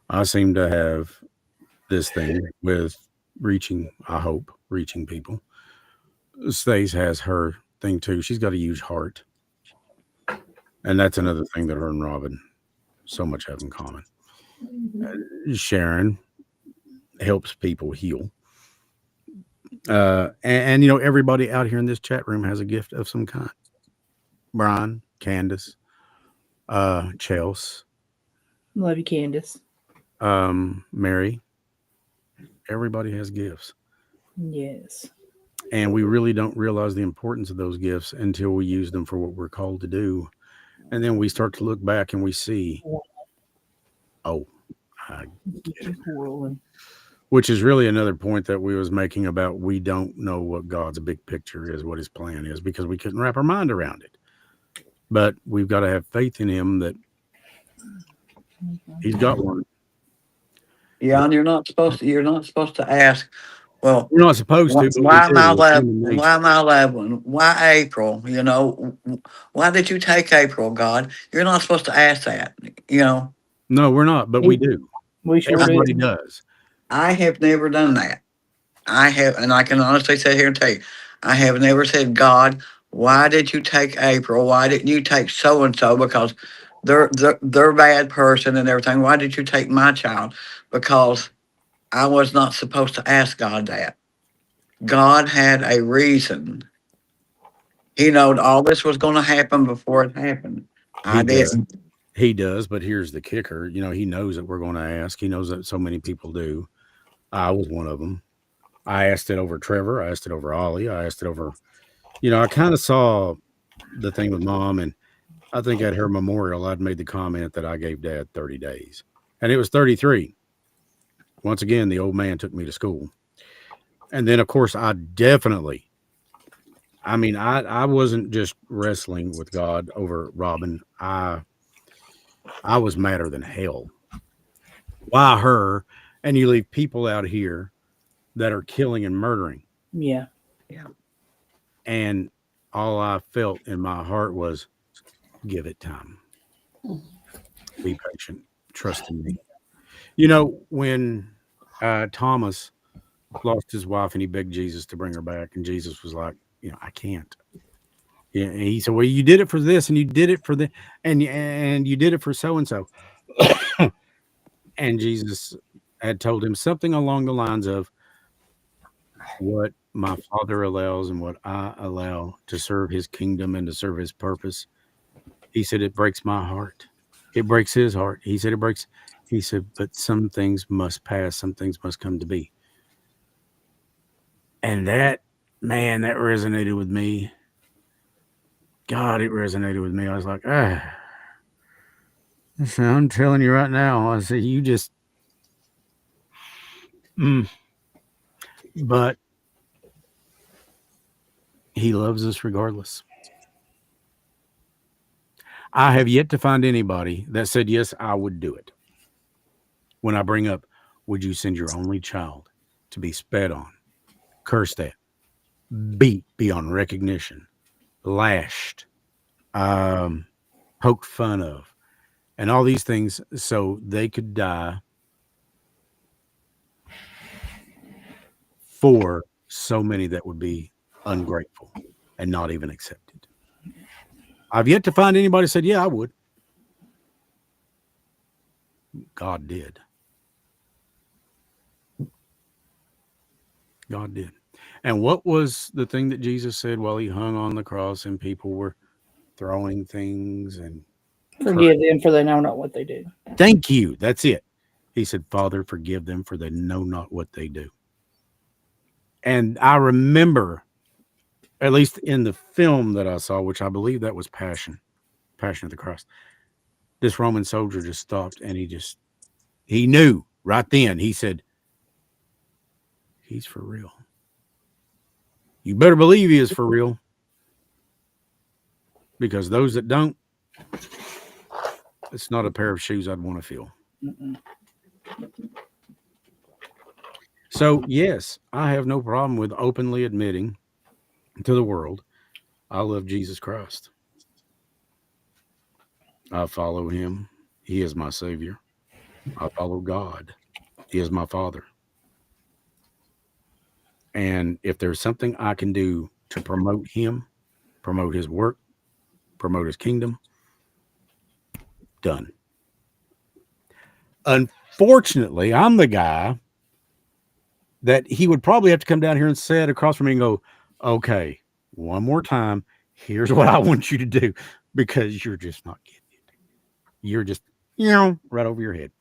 I seem to have this thing with I hope, reaching people. Stace has her thing too. She's got a huge heart. And that's another thing that her and Robin so much have in common. Sharon helps people heal. And, everybody out here in this chat room has a gift of some kind. Brian, Candace, Chelsea, Love you, Candace. Mary. Everybody has gifts. Yes. And we really don't realize the importance of those gifts until we use them for what we're called to do. And then we start to look back and we see, oh, I get it. Which is really another point that we was making about we don't know what God's big picture is, what his plan is, because we couldn't wrap our mind around it. But we've got to have faith in him that he's got one. Yeah, and you're not supposed to ask, well, We're not supposed to, but why we am I do. It's 11? human nature. Why am I 11? Why April? Why did you take April, God? You're not supposed to ask that, No, we're not, but we do. We sure Everybody do. does. I have never done that. And I can honestly sit here and tell you, I have never said, God, why did you take April? Why didn't you take so and so? Because they're a bad person and everything. Why did you take my child? Because I was not supposed to ask God that. God had a reason. He knowed all this was going to happen before it happened. I didn't. He does, but here's the kicker. He knows that we're going to ask. He knows that so many people do. I was one of them. I asked it over Trevor. I asked it over Ollie. I asked it over, I kind of saw the thing with mom. And I think at her memorial, I'd made the comment that I gave dad 30 days. And it was 33. Once again, the old man took me to school. And then, of course, I wasn't just wrestling with God over Robin. I was madder than hell. Why her? And you leave people out here that are killing and murdering. Yeah. And all I felt in my heart was, give it time. Be patient. Trust in me. When Thomas lost his wife and he begged Jesus to bring her back, and Jesus was like, I can't. Yeah, and he said, well, you did it for this, and you did it for the, and you did it for so and so. And Jesus had told him something along the lines of, what my Father allows and what I allow to serve his kingdom and to serve his purpose. He said, it breaks my heart. It breaks his heart. He said, but some things must pass. Some things must come to be. And that resonated with me. God, it resonated with me. I was like, I'm telling you right now. I said, you just, but he loves us regardless. I have yet to find anybody that said, yes, I would do it. When I bring up, would you send your only child to be spat on, cursed at, beat beyond recognition, lashed, poked fun of, and all these things so they could die for so many that would be ungrateful and not even accept it. I've yet to find anybody said, yeah, I would. God did. God did. And what was the thing that Jesus said while he hung on the cross and people were throwing things and Forgive them, for they know not what they do. thank you. That's it. He said, Father, forgive them, for they know not what they do. And I remember, at least in the film that I saw, which I believe that was Passion of the Christ, this Roman soldier just stopped and he knew right then. He said, he's for real. You better believe he is for real. Because those that don't, it's not a pair of shoes I'd want to feel. Mm-mm. So, yes, I have no problem with openly admitting to the world, I love Jesus Christ. I follow him. He is my Savior. I follow God. He is my Father. And if there's something I can do to promote him, promote his work, promote his kingdom, done. Unfortunately, I'm the guy that he would probably have to come down here and sit across from me and go, okay, one more time, here's what I want you to do, because you're just not getting it. You're just, right over your head.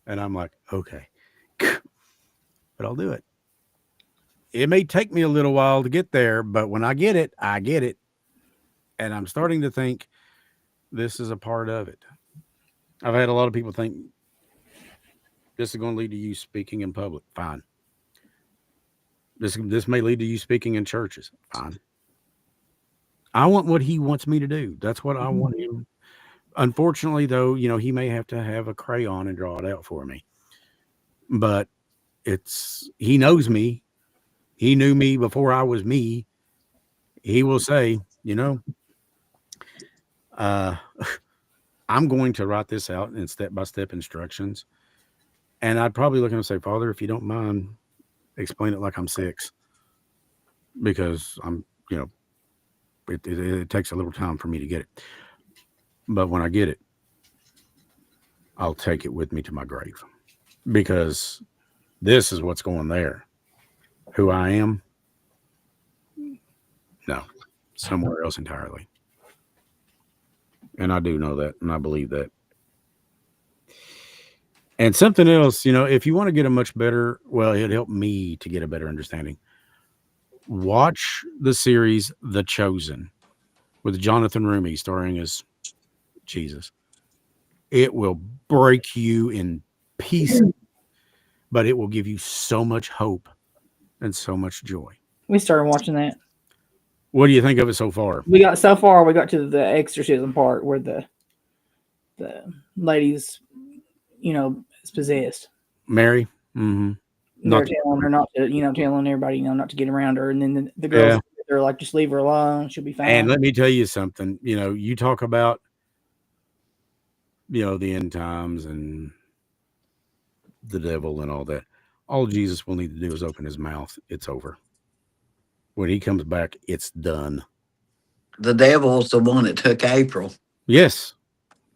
And I'm like, okay, but I'll do it. It may take me a little while to get there, but when I get it, I get it. And I'm starting to think this is a part of it. I've had a lot of people think this is going to lead to you speaking in public. Fine. This may lead to you speaking in churches. Fine. I want what he wants me to do. That's what I want him. Unfortunately, though, he may have to have a crayon and draw it out for me. But he knows me. He knew me before I was me. He will say, I'm going to write this out in step-by-step instructions. And I'd probably look at him and say, Father, if you don't mind, explain it like I'm 6. Because I'm, it takes a little time for me to get it. But when I get it, I'll take it with me to my grave. Because this is what's going there. Who I am? No, somewhere else entirely. And I do know that, and I believe that. And something else, if you want to get a much better, it'd help me to get a better understanding. Watch the series The Chosen with Jonathan Rumi starring as Jesus. It will break you in pieces, but it will give you so much hope and so much joy. We started watching that. What do you think of it so far? We got to the exorcism part where the lady's, is possessed. Mary? Mm-hmm. They're telling her not to, telling everybody, not to get around her. And then the girls, they're like, just leave her alone. She'll be fine. And let me tell you something. You talk about, the end times and the devil and all that. All Jesus will need to do is open his mouth. It's over. When he comes back, it's done. The devil's the one that took April. Yes.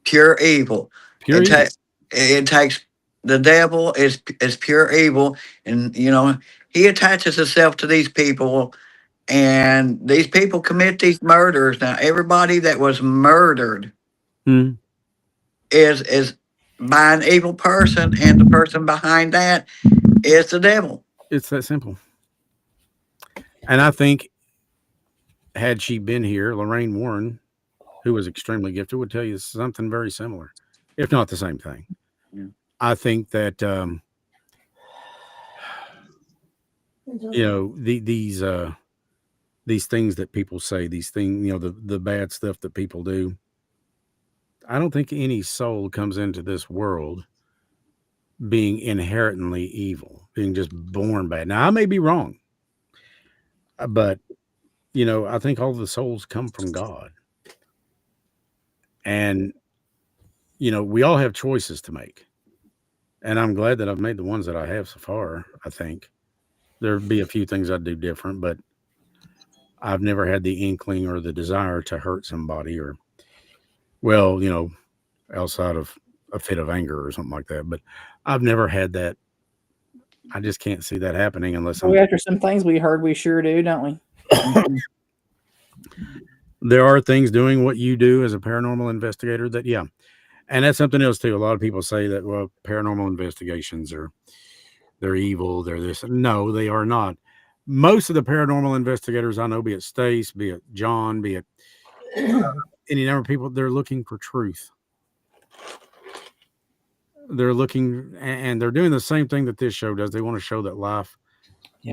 Pure evil. Pure evil. It takes the devil is pure evil, and he attaches himself to these people, and these people commit these murders. Now, everybody that was murdered is by an evil person, and the person behind that is the devil. It's that simple. And I think had she been here, Lorraine Warren, who was extremely gifted, would tell you something very similar, if not the same thing. Yeah. I think that, these things that people say, these things, the bad stuff that people do, I don't think any soul comes into this world being inherently evil, being just born bad. Now, I may be wrong, but, I think all the souls come from God. And, we all have choices to make. And I'm glad that I've made the ones that I have so far, I think. There'd be a few things I'd do different, but I've never had the inkling or the desire to hurt somebody or, well, outside of a fit of anger or something like that. But I've never had that. I just can't see that happening unless Well, after some things we heard, we sure do, don't we? Mhm. there are things doing what you do as a paranormal investigator that, yeah. And that's something else too. A lot of people say that, well, paranormal investigations they're evil, they're this. No, they are not. Most of the paranormal investigators I know, be it Stace, be it John, be it any number of people, they're looking for truth. They're looking and they're doing the same thing that this show does. They want to show that life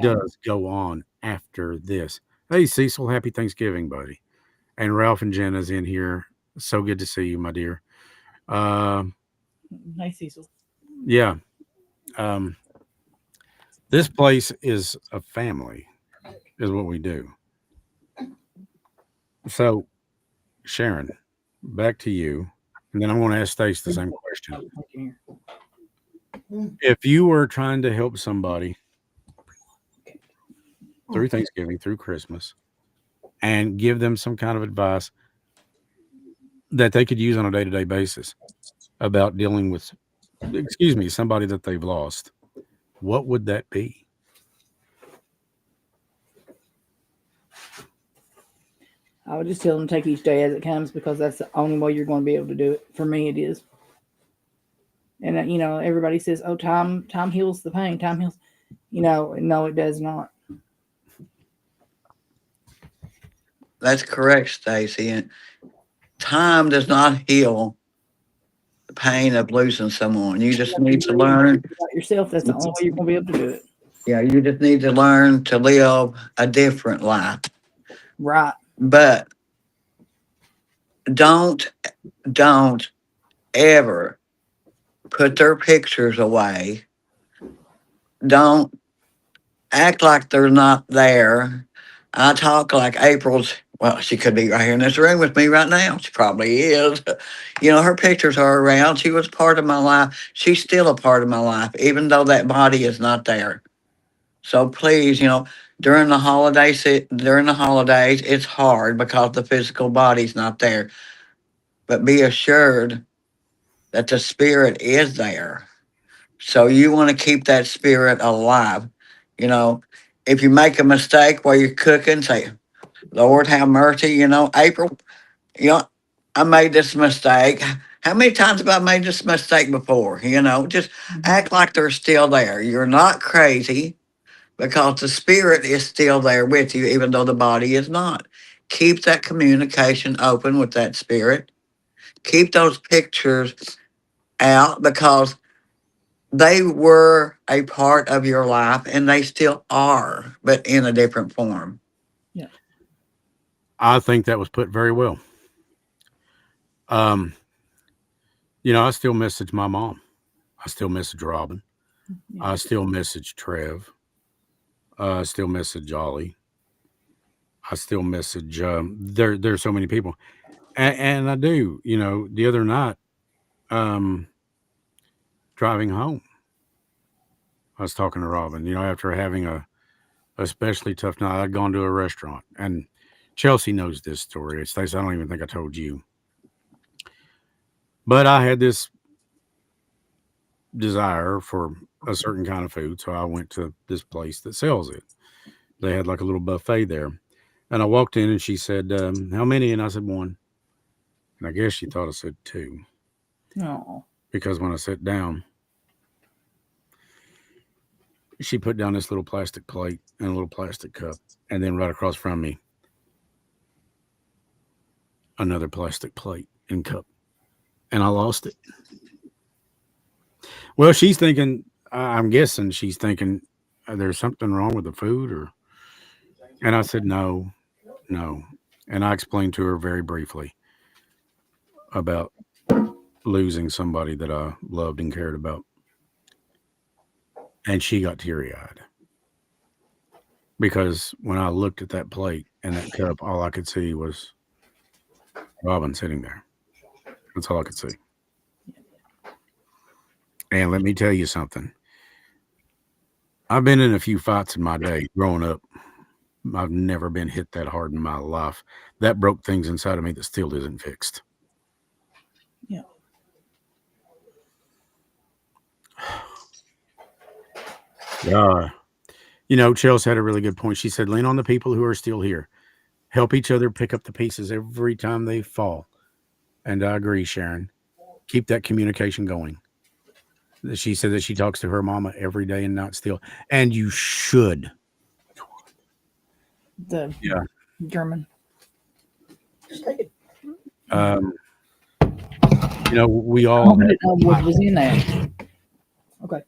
does go on after this. Hey, Cecil, happy Thanksgiving, buddy. And Ralph and Jenna's in here. So good to see you, my dear. Hey, Cecil. Yeah. This place is a family, is what we do. So, Sharon, back to you. And then I'm going to ask Stace the same question. If you were trying to help somebody through Thanksgiving, through Christmas, and give them some kind of advice that they could use on a day-to-day basis about dealing with, somebody that they've lost, what would that be? I would just tell them to take each day as it comes because that's the only way you're going to be able to do it. For me, it is. And everybody says, "Oh, time heals the pain. Time heals." No, it does not. That's correct, Stacy. And time does not heal the pain of losing someone. You just need to learn. About yourself. That's the only way you're going to be able to do it. Yeah, you just need to learn to live a different life. Right. But don't ever put their pictures away. Don't act like they're not there. I talk like April's. Well, she could be right here in this room with me right now. She probably is. Her pictures are around. She was part of my life. She's still a part of my life, even though that body is not there. So please, during the holidays, it's hard because the physical body's not there. But be assured that the spirit is there. So you want to keep that spirit alive. You know, if you make a mistake while you're cooking, say, Lord have mercy, April, you know, I made this mistake. How many times have I made this mistake before? Just act like they're still there. You're not crazy because the spirit is still there with you, even though the body is not. Keep that communication open with that spirit. Keep those pictures out because they were a part of your life and they still are, but in a different form. Yeah. I think that was put very well. I still message my mom. I still message Robin. Yeah. I still message Trev. I still message Ollie. I still message. There's so many people, and I do. The other night, driving home, I was talking to Robin. After having a especially tough night, I'd gone to a restaurant, and Chelsea knows this story. Stacey, I don't even think I told you, but I had this desire for a certain kind of food, so I went to this place that sells it. They had like a little buffet there. And I walked in and she said, how many? And I said, one. And I guess she thought I said two. No. Because when I sat down, she put down this little plastic plate and a little plastic cup. And then right across from me, another plastic plate and cup. And I lost it. Well, she's thinking, I'm guessing she's thinking, there's something wrong with the food and I said, no. And I explained to her very briefly about losing somebody that I loved and cared about. And she got teary-eyed. Because when I looked at that plate and that cup, all I could see was Robin sitting there. That's all I could see. And let me tell you something. I've been in a few fights in my day growing up. I've never been hit that hard in my life. That broke things inside of me that still isn't fixed. Yeah. Chelsea had a really good point. She said, lean on the people who are still here. Help each other pick up the pieces every time they fall. And I agree, Sharon. Keep that communication going. She said that she talks to her mama every day and not still. And you should. The Yeah. German. We all Underwood was in that. Okay.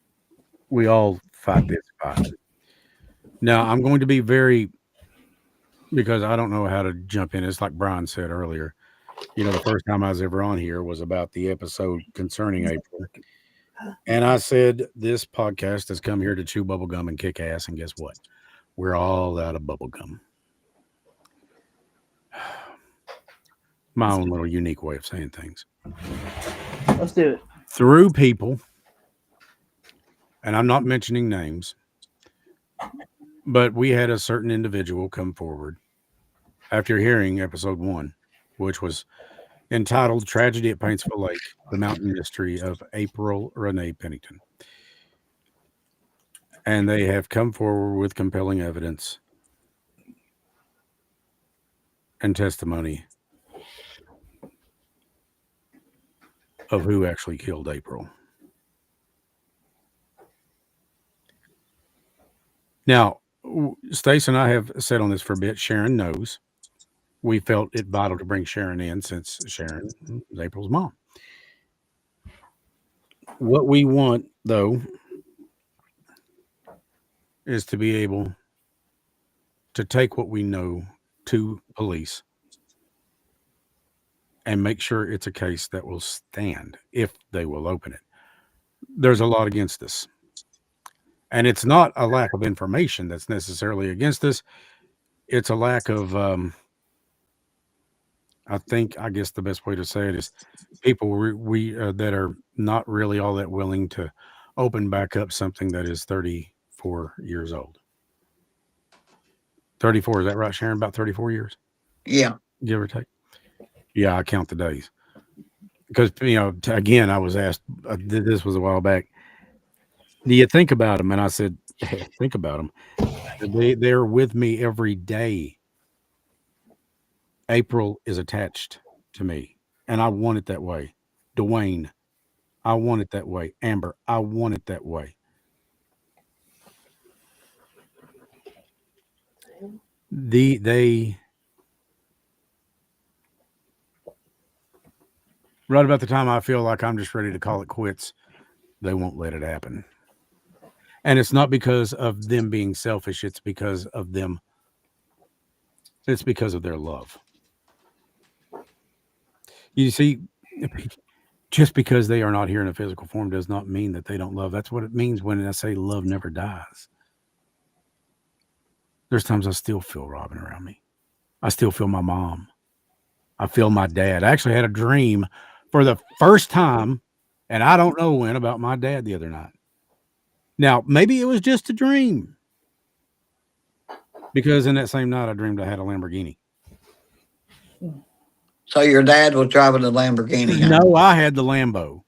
we all fight this fight. Now I'm going to be very because I don't know how to jump in. It's like Brian said earlier. The first time I was ever on here was about the episode concerning April. And I said, this podcast has come here to chew bubble gum and kick ass. And guess what? We're all out of bubble gum. My own little unique way of saying things. Let's do it. Through people, and I'm not mentioning names, but we had a certain individual come forward after hearing episode 1, which was entitled Tragedy at Paintsville Lake, The Mountain Mystery of April Renee Pennington. And they have come forward with compelling evidence and testimony of who actually killed April. Now, Stace and I have said on this for a bit. Sharon knows. We felt it vital to bring Sharon in since Sharon is April's mom. What we want, though, is to be able to take what we know to police and make sure it's a case that will stand if they will open it. There's a lot against us. And it's not a lack of information that's necessarily against us. It's a lack of, I guess the best way to say it is people we that are not really all that willing to open back up something that is 34 years old. 34, is that right, Sharon? About 34 years? Yeah. Give or take. Yeah, I count the days. Because, again, I was asked, this was a while back, do you think about them? And I said, think about them. They're with me every day. April is attached to me, and I want it that way. Dwayne, I want it that way. Amber, I want it that way. They right about the time I feel like I'm just ready to call it quits, they won't let it happen. And it's not because of them being selfish. It's because of them. It's because of their love. You see, just because they are not here in a physical form does not mean that they don't love. That's what it means when I say love never dies. There's times I still feel Robin around me. I still feel my mom. I feel my dad. I actually had a dream for the first time, and I don't know when, about my dad the other night. Now, maybe it was just a dream. Because in that same night, I dreamed I had a Lamborghini. So your dad was driving the Lamborghini? Huh? No, I had the Lambo.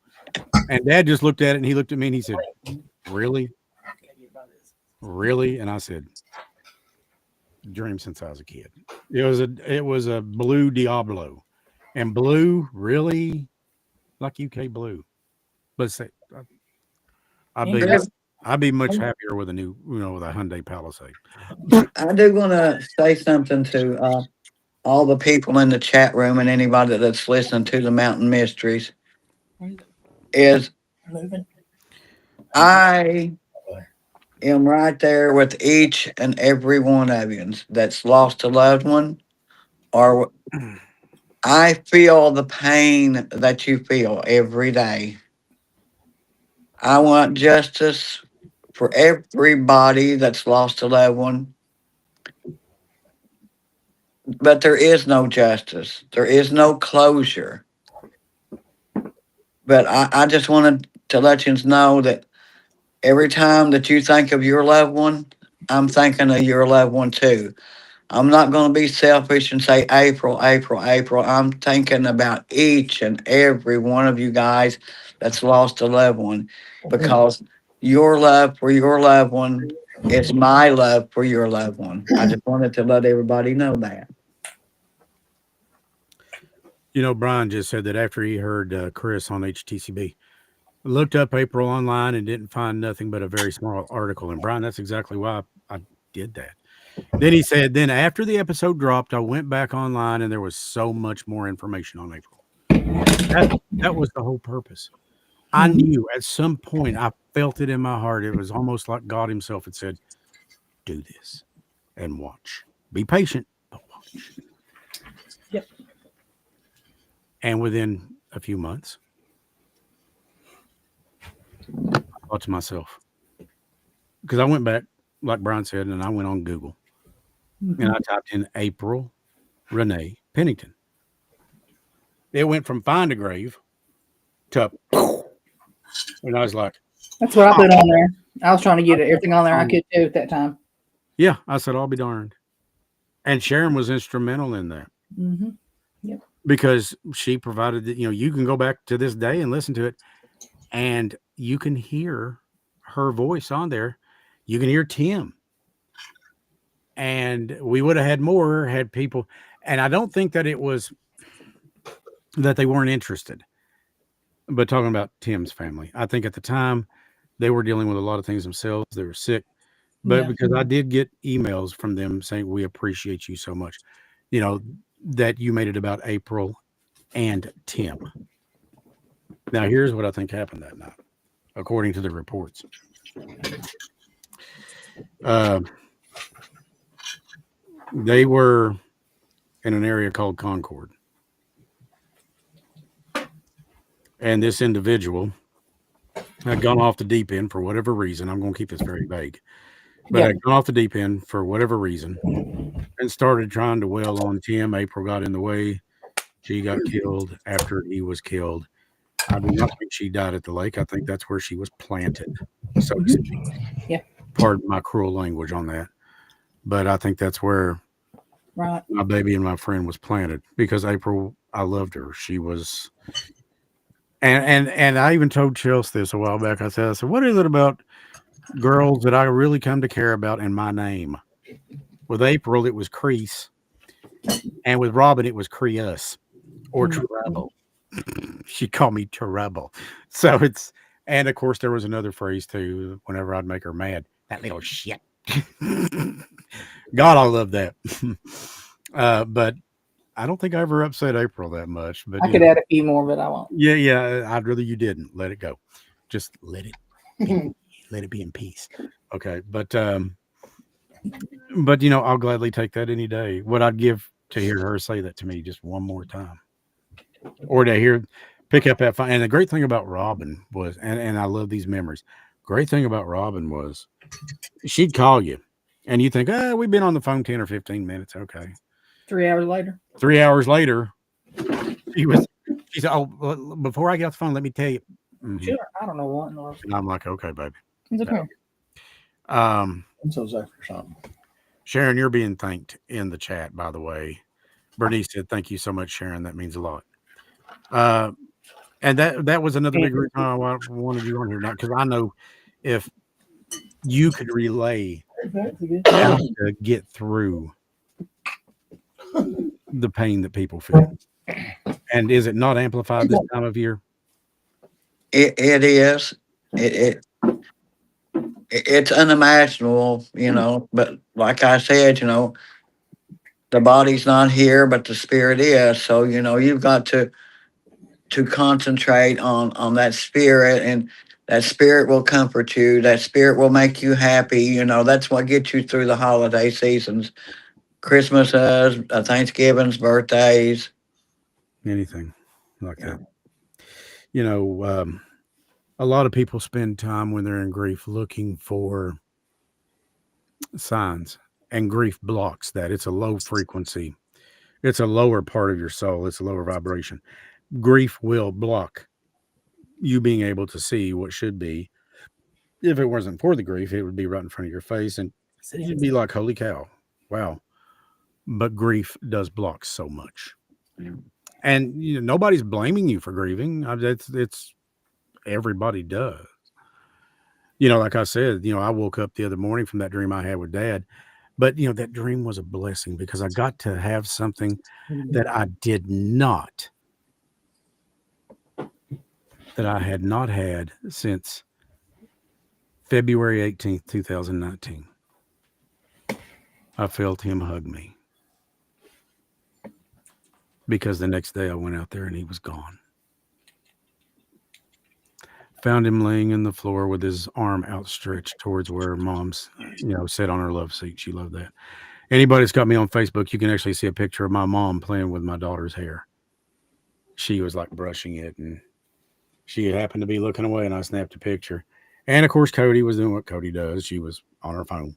And Dad just looked at it, and he looked at me, and he said, really? Really? And I said, dream since I was a kid. It was a blue Diablo. And blue, really? Like UK blue. But say, I'd be much happier with a new, with a Hyundai Palisade. I do want to say something to all the people in the chat room and anybody that's listening to the Mountain Mysteries. Is I am right there with each and every one of you that's lost a loved one, or I feel the pain that you feel every day. I want justice for everybody that's lost a loved one. But there is no justice. There is no closure. But I just wanted to let you know that every time that you think of your loved one, I'm thinking of your loved one too. I'm not going to be selfish and say April, April, April. I'm thinking about each and every one of you guys that's lost a loved one, because your love for your loved one is my love for your loved one. I just wanted to let everybody know that. You know, Brian just said that after he heard Chris on HTCB, looked up April online and didn't find nothing but a very small article. And Brian, that's exactly why I did that. Then he said, then after the episode dropped, I went back online and there was so much more information on April. That was the whole purpose. I knew at some point, I felt it in my heart. It was almost like God himself had said, do this and watch. Be patient, but watch. Yep. And within a few months, I thought to myself, because I went back, like Brian said, and I went on Google and I typed in April Renee Pennington. It went from find a grave to, and I was like, That's what I put on there. I was trying to get everything on there I could do at that time. yeah, I said, I'll be darned. And Sharon was instrumental in that. Mm-hmm. Yep. Because she provided that, you can go back to this day and listen to it, and you can hear her voice on there. You can hear Tim. And we would have had more, had people. And I don't think that it was that they weren't interested. But talking about Tim's family, I think at the time they were dealing with a lot of things themselves. They were sick. But because I did get emails from them saying, we appreciate you so much, that you made it about April and Tim. Now, here's what I think happened that night, according to the reports. They were in an area called Concord. And this individual had gone off the deep end for whatever reason. I'm going to keep this very vague. But had gone off the deep end for whatever reason and started trying to wail on Tim. April got in the way. She got killed after he was killed. I do not think she died at the lake. I think that's where she was planted, so to speak. Yeah. Pardon my cruel language on that. But I think that's where my baby and my friend was planted, because April, I loved her. She was, and I even told Chelsea this a while back. I said, what is it about girls that I really come to care about in my name? With April, it was Crease. And with Robin, it was Creus or Trouble. She called me Trouble. So it's, and of course, there was another phrase too, whenever I'd make her mad, that little shit. God, I love that. But I don't think I ever upset April that much. But I could add a few more, but I won't. Yeah. I'd rather you didn't. Let it go. Just let it be in peace. Okay. But I'll gladly take that any day. What I'd give to hear her say that to me just one more time, or to pick up that phone. And the great thing about Robin was, and I love these memories. Great thing about Robin was she'd call you and you think, we've been on the phone 10 or 15 minutes. Okay. 3 hours later. 3 hours later, she said, before I get off the phone, let me tell you. Mm-hmm. Sure. I don't know what. And I'm like, okay, baby. It's okay. I'm so sorry for something. Sharon, you're being thanked in the chat, by the way. Bernice said, thank you so much, Sharon. That means a lot. And that was another big reason I wanted you on here now, because I know if you could relay how to get through the pain that people feel. And is it not amplified this time of year? It is. It's unimaginable, but like I said, the body's not here, but the spirit is. So, you've got to concentrate on that spirit, and that spirit will comfort you. That spirit will make you happy. That's what gets you through the holiday seasons, Christmases, Thanksgivings, birthdays. Anything like that. A lot of people spend time when they're in grief looking for signs, and grief blocks that. It's a low frequency. It's a lower part of your soul. It's a lower vibration. Grief will block you being able to see what should be if it wasn't for the grief, it would be right in front of your face, and you'd be like, "Holy cow, wow!" But grief does block so much, and nobody's blaming you for grieving. It's everybody does. Like I said, I woke up the other morning from that dream I had with Dad, but that dream was a blessing because I got to have something that I had not had since February 18th, 2019. I felt him hug me because the next day I went out there and he was gone. Found him laying in the floor with his arm outstretched towards where Mom's, sat on her love seat. She loved that. Anybody that's got me on Facebook, you can actually see a picture of my mom playing with my daughter's hair. She was like brushing it, and she happened to be looking away, and I snapped a picture. And of course, Cody was doing what Cody does. She was on her phone.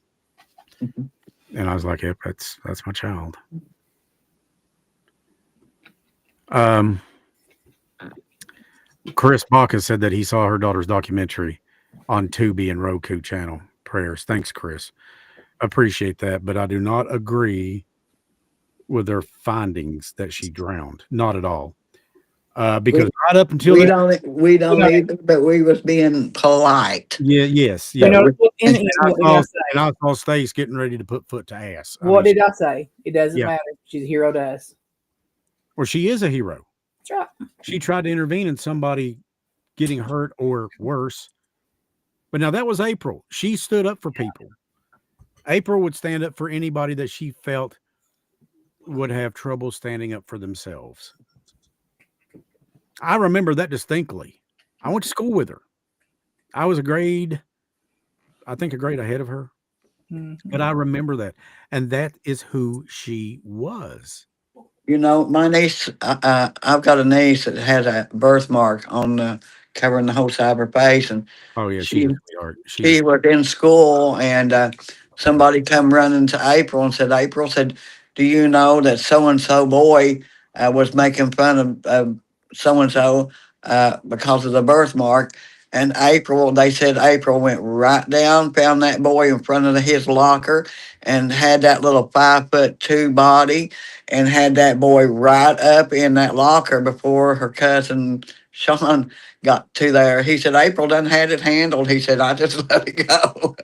And I was like, yep, that's my child. Chris Baca said that he saw her daughter's documentary on Tubi and Roku channel. Prayers. Thanks, Chris. Appreciate that, but I do not agree with their findings that she drowned. Not at all. Because right up until we don't either, but we was being polite. Yes. And I saw Stace getting ready to put foot to ass. What did I say? It doesn't Yeah. matter. She's a hero to us. Well, she is a hero. That's right. She tried to intervene in somebody getting hurt or worse. But now that was April. She stood up for people. April would stand up for anybody that she felt would have trouble standing up for themselves. I remember that distinctly. I went to school with her. I was a grade ahead of her. Mm-hmm. But I remember that. And that is who she was. My niece, I've got a niece that has a birthmark on covering the whole side of her face. And oh, yeah, she she was in school, and somebody come running to April, said, do you know that so-and-so boy was making fun of so-and-so because of the birthmark? And they said April went right down, found that boy in front of his locker, and had that little 5'2" body, and had that boy right up in that locker before her cousin Sean got to there. He said April done had it handled. He said I just let it go.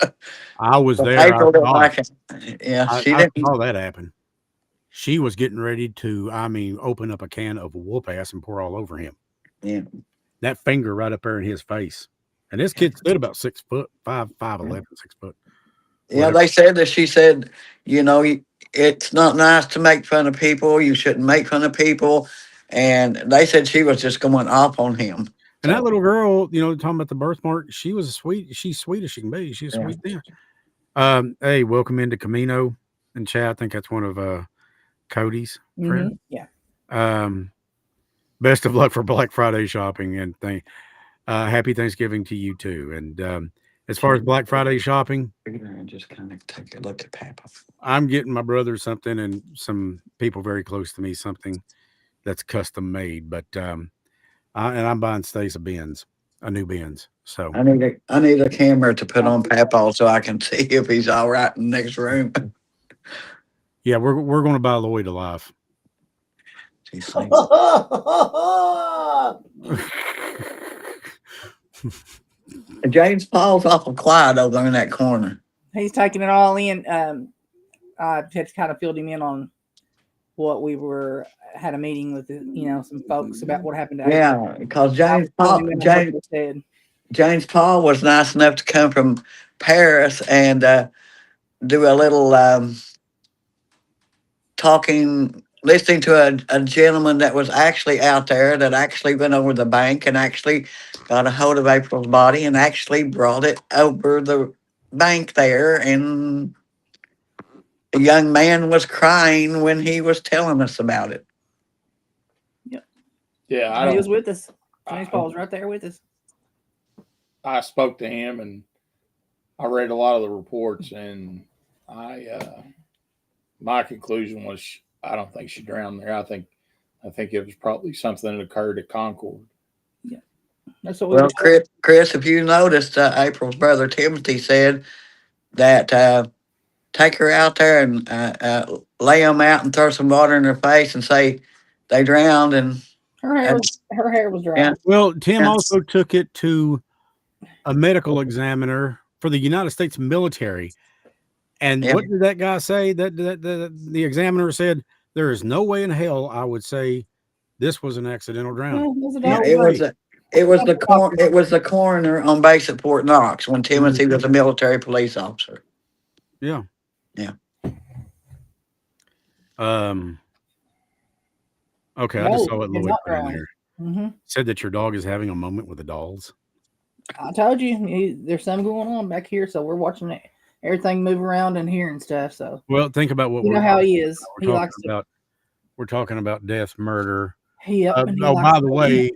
I was there. April didn't like it. Yeah, she didn't. I saw that happen. She was getting ready to, open up a can of whoop ass and pour all over him. Yeah. That finger right up there in his face. And this kid stood about 6 foot, 5'11", 6 foot. Yeah, they said that she said, it's not nice to make fun of people. You shouldn't make fun of people. And they said she was just going off on him. And that little girl, talking about the birthmark, she's sweet as she can be. She's sweet there. Hey, welcome into Camino and chat. I think that's one of Cody's friends. Yeah. Best of luck for Black Friday shopping, and happy Thanksgiving to you too. And as far as Black Friday shopping, just kind of take a look at Papa. I'm getting my brother something, and some people very close to me something that's custom made. But I'm buying Stacia a new Benz. So I need a camera to put on Papa so I can see if he's all right in the next room. Yeah, we're going to buy Lloyd a life. James Paul's awful quiet over in that corner. He's taking it all in. I had kind of filled him in on what we had a meeting with, some folks about what happened to April. Because James Paul was nice enough to come from Paris and do a little listening to a gentleman that was actually out there that actually went over the bank and actually got a hold of April's body and actually brought it over the bank there. And the young man was crying when he was telling us about it. Yep. Yeah. He was with us. James Paul was right there with us. I spoke to him and I read a lot of the reports, and my conclusion was I don't think she drowned there. I think it was probably something that occurred at Concord. Yeah, that's what. Well, Chris, if you noticed, April's brother Timothy said that take her out there and lay them out and throw some water in their face and say they drowned. And Her hair was dry. yeah, Well, Tim Yeah. also took it to a medical examiner for the United States military. And Yeah. what did that guy say? That the examiner said, there is no way in hell I would say this was an accidental drowning. Well, it was a yeah, doctor. it was the coroner on base at Fort Knox when Timothy was a military police officer. Yeah. Yeah. Okay, I just saw what you're Lloyd not put in drowning. there. Mm-hmm. Said that your dog is having a moment with the dolls. I told you there's something going on back here, so we're watching it, everything move around in here and stuff. So Well, think about what you know how he is. we're He talking likes to. about. We're talking about death, murder. Yep. and he Oh, likes by to- the way,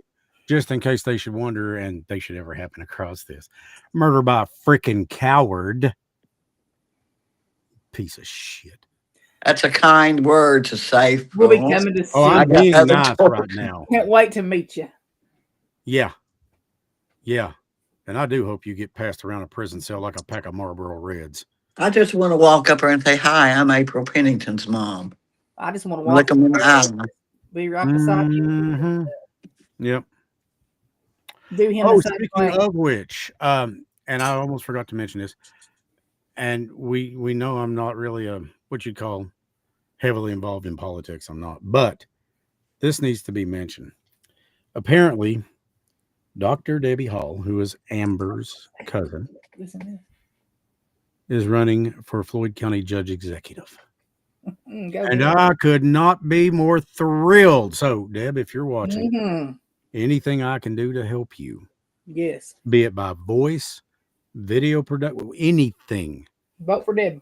just in case they should wonder, and they should ever happen across this, murder by a freaking coward. Piece of shit. That's a kind word to say. we'll be folks. coming to see. Oh, I I'm got being other nice stories. right now. Can't wait to meet you. Yeah. Yeah. And I do hope you get passed around a prison cell like a pack of Marlboro Reds. I just want to walk up there and say, hi, I'm April Pennington's mom. I just want to walk Look them in the eye. be right beside you. Mhm. Yep. Do him Oh, the same speaking thing. of which, and I almost forgot to mention this, and we know I'm not really a what you'd call heavily involved in politics. I'm not, but this needs to be mentioned. Apparently, Dr. Debbie Hall, who is Amber's cousin, Listen to this. is running for Floyd County Judge Executive. Go And ahead. I could not be more thrilled. So, Deb, if you're watching, Mhm. anything I can do to help you, Yes. be it by voice, video production, anything, Vote for Deb.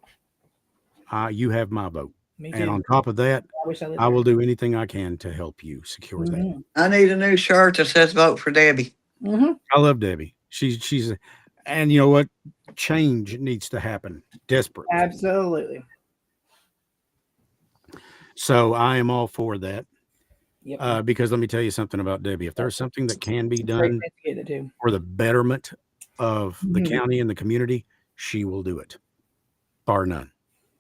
you have my vote. Me too. And on top of that, I wish I lived I will there. do anything I can to help you secure that. Mhm. I need a new shirt that says vote for Debbie. Mhm. I love Debbie. She's, and you know what? Change needs to happen desperately. Absolutely. So I am all for that. Yep. Because let me tell you something about Debbie. If there's something that can be Great done place to get it too. for the betterment of the Mhm. county and the community, she will do it, bar none.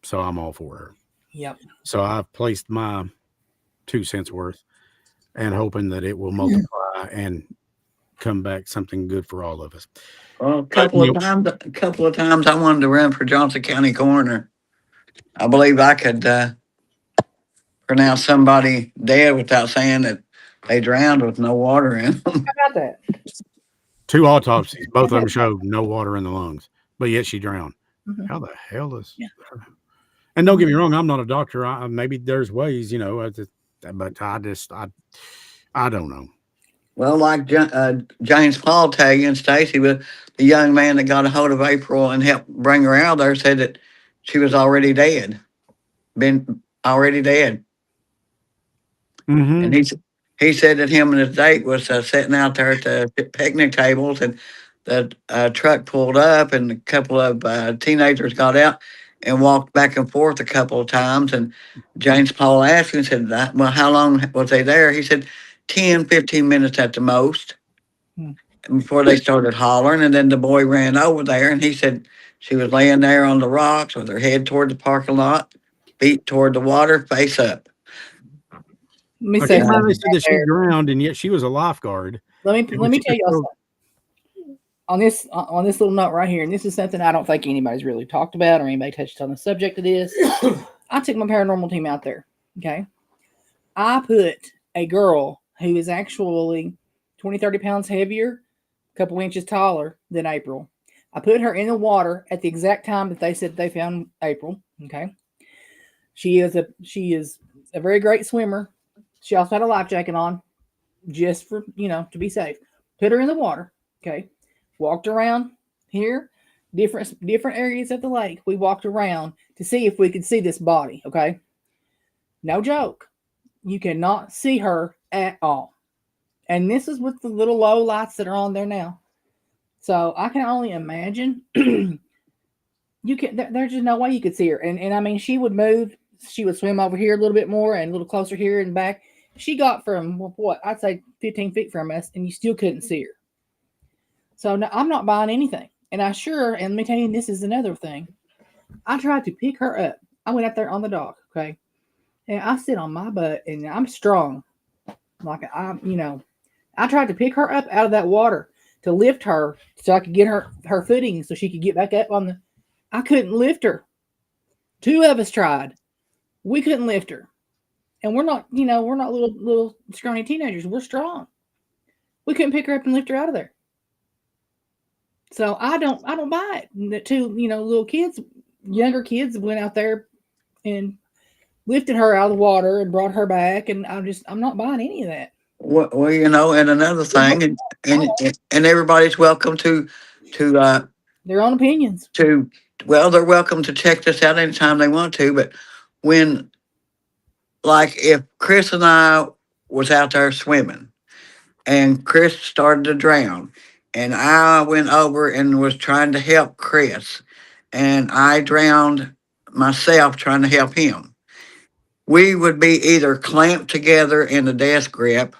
So I'm all for her. Yep. So I've placed my 2 cents worth and hoping that it will multiply and come back something good for all of us. Well, a couple of times I wanted to run for Johnson County coroner. I believe I could pronounce somebody dead without saying that they drowned with no water in them. How about that? 2 autopsies, both of them showed no water in the lungs, but yet she drowned. Mhm. How the hell is? Yeah. And don't get me wrong, I'm not a doctor. Maybe there's ways, but I don't know. Well, like James Paul tell you and Stacy, the young man that got a hold of April and helped bring her out there said that she was already dead, been already dead. Mm-hmm. And he said that him and his date was sitting out there at the picnic tables, and the truck pulled up, and a couple of teenagers got out and walked back and forth a couple of times. And James Paul asked him, said, well, how long was they there? He said, 10, 15 minutes at the most before they started hollering. And then the boy ran over there, and he said she was laying there on the rocks with her head toward the parking lot, feet toward the water, face up. Let me Like, say everybody something said that she there. drowned, and yet she was a lifeguard. Let And me when she tell you was something on this little note right here, and this is something I don't think anybody's really talked about or anybody touched on the subject of this. I took my paranormal team out there. Okay, I put a girl who is actually 20, 30 pounds heavier, a couple inches taller than April. I put her in the water at the exact time that they said they found April. Okay, she is a very great swimmer. She also had a life jacket on, just for to be safe. Put her in the water. Okay, walked around here, different areas of the lake. We walked around to see if we could see this body. Okay, no joke. You cannot see her at all. And this is with the little low lights that are on there now. So I can only imagine there's just no way you could see her. And I mean, she would move, she would swim over here a little bit more and a little closer here and back. She got from what I'd say 15 feet from us, and you still couldn't see her. So no, I'm not buying anything. And and let me tell you, this is another thing. I tried to pick her up. I went out there on the dock, okay? And I sit on my butt and I'm strong. Like I tried to pick her up out of that water to lift her so I could get her footing so she could get back up on the. I couldn't lift her. Two of us tried. We couldn't lift her. And we're not little scrawny teenagers. We're strong. We couldn't pick her up and lift her out of there. So I don't buy it. The two, little kids, younger kids went out there and lifted her out of the water and brought her back, and I'm not buying any of that. Well, and another thing, and everybody's welcome to Their own opinions. they're welcome to check this out anytime they want to. But when, like, if Chris and I was out there swimming, and Chris started to drown, and I went over and was trying to help Chris, and I drowned myself trying to help him, we would be either clamped together in a death grip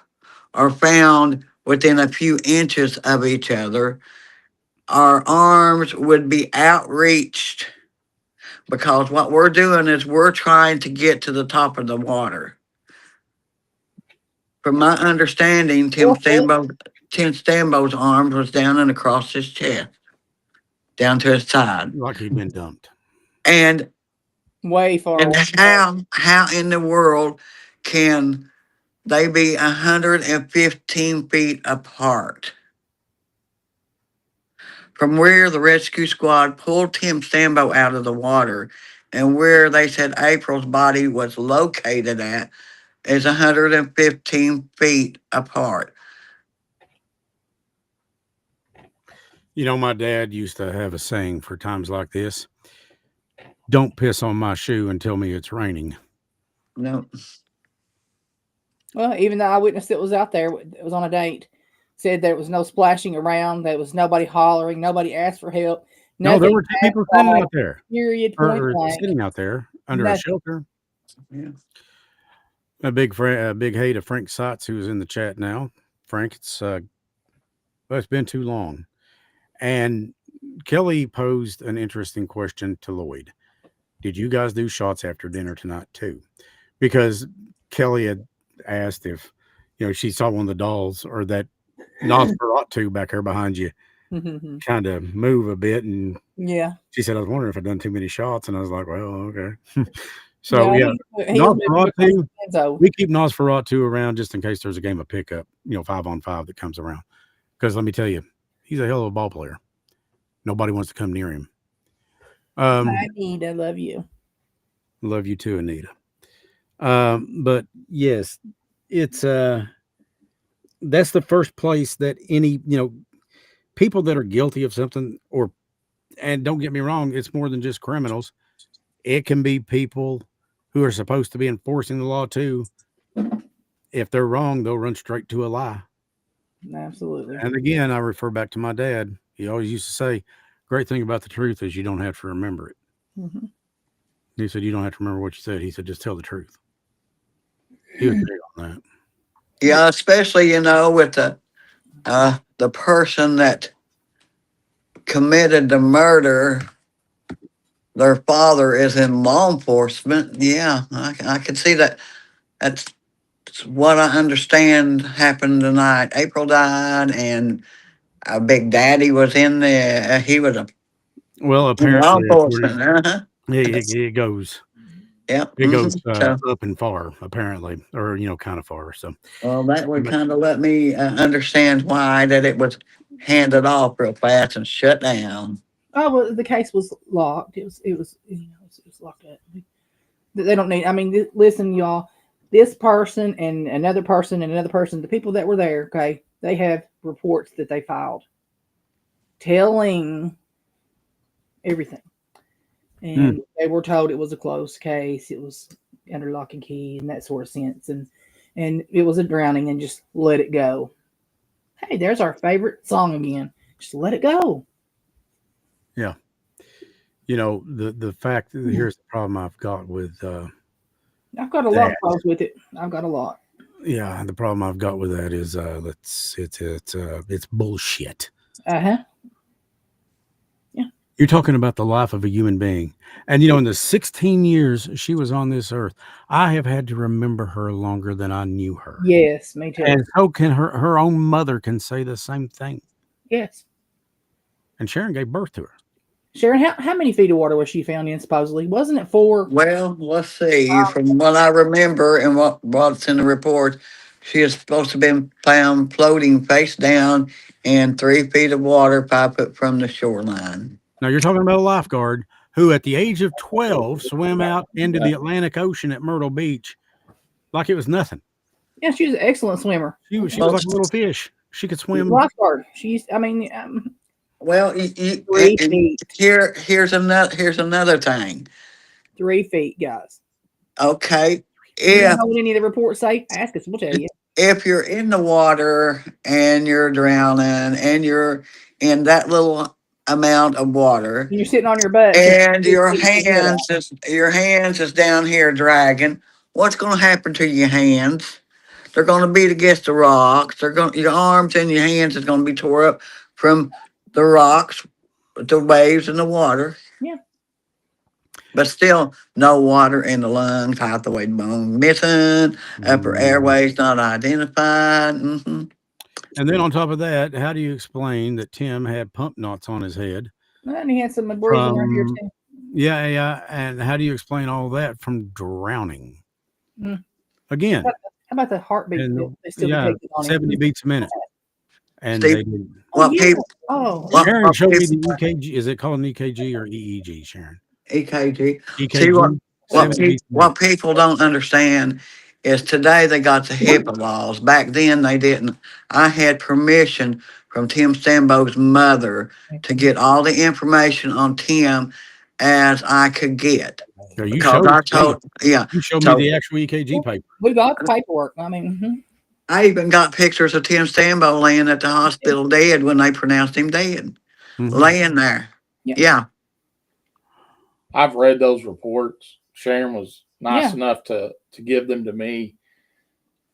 or found within a few inches of each other. Our arms would be outreached because what we're doing is we're trying to get to the top of the water. From my understanding, Tim Stambo's arms was down and across his chest, down to his side. Like he'd been dumped. And way far and away. how in the world can they be 115 feet apart from where the rescue squad pulled Tim Stambo out of the water and where they said April's body was located at is 115 feet apart? My dad used to have a saying for times like this: don't piss on my shoe and tell me it's raining. No. Well, even the eyewitness that was out there, it was on a date, said there was no splashing around. There was nobody hollering. Nobody asked for help. No, there were two people standing out there. Period. Point blank. Sitting out there under a shelter. Yeah. A big hey to Frank Sotz, who's in the chat now. Frank, it's been too long. And Kelly posed an interesting question to Lloyd. Did you guys do shots after dinner tonight too? Because Kelly had asked if, she saw one of the dolls or that Nosferatu back here behind you kind of move a bit. And yeah, she said, I was wondering if I'd done too many shots. And I was like, well, okay. So Nosferatu, we keep Nosferatu around just in case there's a game of pickup, 5-on-5 that comes around. Because let me tell you, he's a hell of a ball player. Nobody wants to come near him. Hi, Anita, love you. Love you too, Anita. But yes, it's that's the first place that any people that are guilty of something, and don't get me wrong, it's more than just criminals. It can be people who are supposed to be enforcing the law too. If they're wrong, they'll run straight to a lie. Absolutely. And again, I refer back to my dad. He always used to say, great thing about the truth is you don't have to remember it. Mm-hmm. He said, you don't have to remember what you said. He said, just tell the truth. He was big on that. Yeah, especially, with the person that committed the murder, their father is in law enforcement. Yeah, I can see that. That's what I understand happened tonight. April died, and Big Daddy was in there. He was Well, law apparently, enforcement. it goes. Yep. It goes up and far, apparently, or kind of far. So, well, that would kind of let me understand why that it was handed off real fast and shut down. Oh well, the case was locked. It was locked up. They don't need. I mean, listen, y'all. This person and another person and another person, the people that were there, okay, they have reports that they filed telling everything. And they were told it was a closed case. It was under lock and key and that sort of sense. And it was a drowning and just let it go. Hey, there's our favorite song again. Just let it go. Yeah. The fact that here's the problem I've got with I've got a lot of problems with it. I've got a lot. Yeah, the problem I've got with that is it's bullshit. Uh-huh. You're talking about the life of a human being. And, in the 16 years she was on this earth, I have had to remember her longer than I knew her. Yes, me too. And so can her own mother can say the same thing. Yes. And Sharon gave birth to her. Sharon, how many feet of water was she found in, supposedly? Wasn't it 4? Well, let's see. From what I remember and what's in the report, she is supposed to have been found floating face down in 3 feet of water 5 foot from the shoreline. Now, you're talking about a lifeguard who, at the age of 12, swam out into the Atlantic Ocean at Myrtle Beach like it was nothing. Yeah, she was an excellent swimmer. She was like a little fish. She could swim. Lifeguard. She's, Well, 3 feet. here's another thing. 3 feet, guys. Okay, You if don't know what any of the reports say? Ask us. We'll tell you. if you're in the water and you're drowning and you're in that little amount of water When you're sitting on your butt. and you your keep your head out. hands is down here dragging, what's going to happen to your hands? They're going to beat against the rocks. Your arms and your hands is going to be tore up from the rocks, the waves, and the water. Yeah. But still, no water in the lungs, hypothalamus bone missing, upper airways not identified. And then on top of that, how do you explain that Tim had pump knots on his head? And he had some bruising around here too. Yeah. And how do you explain all that from drowning? Again. How about the heartbeat? They still detected on 70 him? beats a minute. And Steve, they did. Oh, Sharon showed me the EKG. Is it called an EKG or EEG, Sharon? EKG. EKG. See what people don't understand is today they got the HIPAA laws. Back then they didn't. I had permission from Tim Sambo's mother to get all the information on Tim as I could get. So you Because I told, yeah. You showed me the actual EKG paper. We got the paperwork. I mean, I even got pictures of Tim Sambo laying at the hospital dead when they pronounced him dead. Laying there. Yeah. I've read those reports. Sharon was nice enough to give them to me.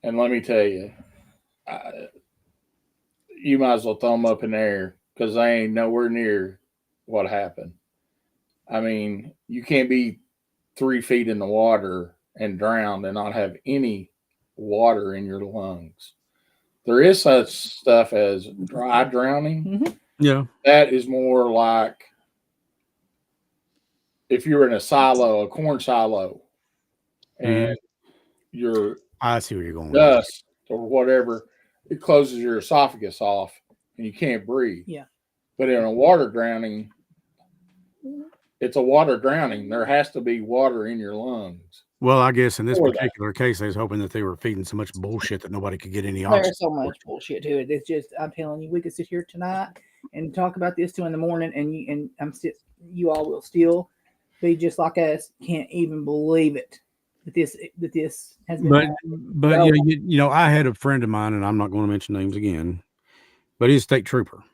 And let me tell you, you might as well throw them up in the air because they ain't nowhere near what happened. I mean, you can't be 3 feet in the water and drown and not have any water in your lungs. There is such stuff as dry drowning. Yeah. That is more like if you're in a corn silo, and I see where you're going. Dust or whatever, it closes your esophagus off and you can't breathe. Yeah. But in a water drowning, it's a water drowning. There has to be water in your lungs. Well, I guess in this particular case, I was hoping that they were feeding so much bullshit that nobody could get any oxygen. There's so much bullshit to it. It's just, I'm telling you, we could sit here tonight and talk about this till in the morning, and you all will still be just like us. Can't even believe it that this has been. But I had a friend of mine, and I'm not going to mention names again, but he's a state trooper.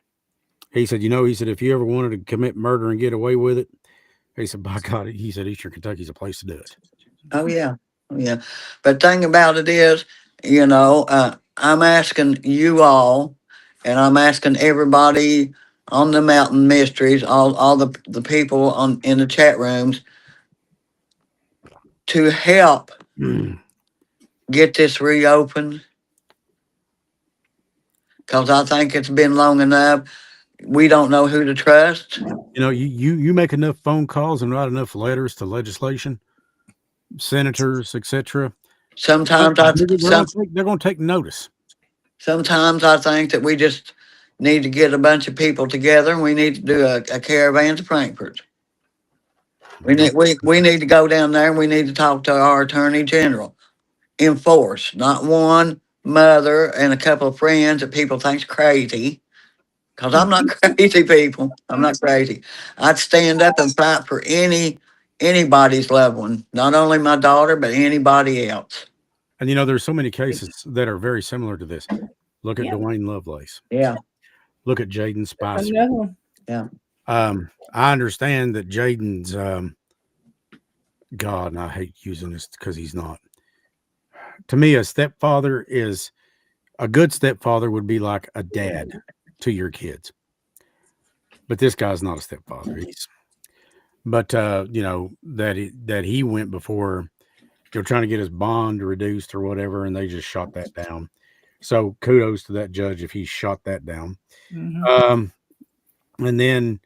He said, if you ever wanted to commit murder and get away with it, he said, by God, he said, Eastern Kentucky's a place to do it. Oh, yeah. But thing about it is, I'm asking you all, and I'm asking everybody on the Mountain Mysteries, all the people in the chat rooms, to help get this reopened. Because I think it's been long enough. We don't know who to trust. You make enough phone calls and write enough letters to legislation, senators, etc. Sometimes they're going to take notice. Sometimes I think that we just need to get a bunch of people together and we need to do a caravan to Frankfurt. We need to go down there and we need to talk to our attorney general. Enforce, not one mother and a couple of friends that people think's crazy. Because I'm not crazy, people. I'm not crazy. I'd stand up and fight for anybody's loved one, not only my daughter, but anybody else. And there's so many cases that are very similar to this. Look at Dwayne Lovelace. Yeah. Look at Jaden Spicer. Yeah. I understand that Jaden's God, and I hate using this because he's not. To me, a stepfather is a good stepfather would be like a dad to your kids. but this guy's not a stepfather. But that he went before they're trying to get his bond reduced or whatever, and they just shot that down. So kudos to that judge if he shot that down. Mhm. And then,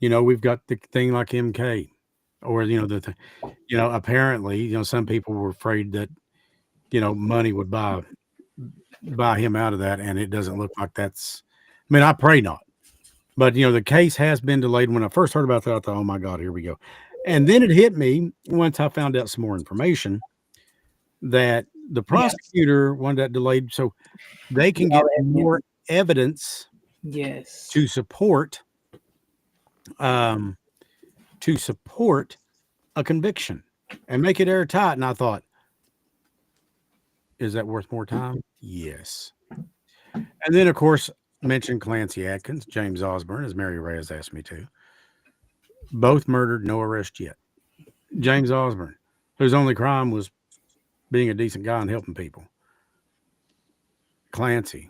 we've got the thing like MK, or apparently, some people were afraid that money would buy him out of that, and it doesn't look like that's. I mean, I pray not. But the case has been delayed. When I first heard about that, I thought, "Oh my God, here we go." And then it hit me once I found out some more information that the prosecutor wanted that delayed so they can get more evidence Yes. to support a conviction and make it airtight. And I thought, is that worth more time? Yes. And then, of course, mentioned Clancy Atkins, James Osborne, as Mary Ray has asked me to. Both murdered, no arrest yet. James Osborne, whose only crime was being a decent guy and helping people. Clancy.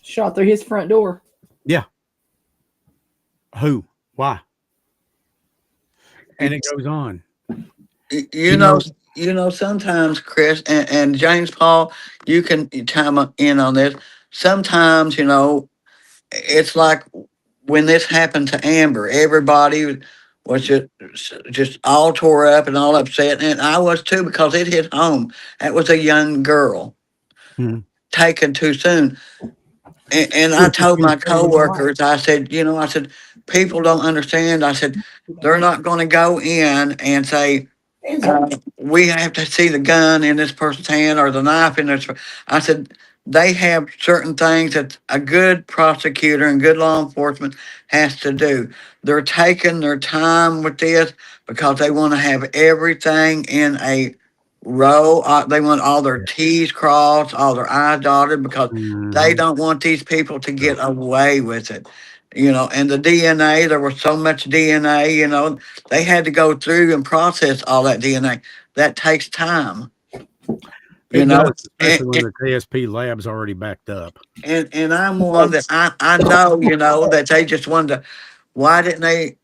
Shot through his front door. Yeah. Who? Why? And it goes on. Sometimes, Chris and James Paul, you can chime in on this. Sometimes, it's like when this happened to Amber, everybody was just all tore up and all upset, and I was too because it hit home. That was a young girl taken too soon. And I told my coworkers, I said, people don't understand. I said, they're not going to go in and say, we have to see the gun in this person's hand or the knife in this. I said, they have certain things that a good prosecutor and good law enforcement has to do. They're taking their time with this because they want to have everything in a row. They want all their T's crossed, all their I's dotted because they don't want these people to get away with it. And the DNA, there was so much DNA, they had to go through and process all that DNA. That takes time. It does, especially when the KSP lab's already backed up. And I'm one that I know, that they just wanted to, why didn't they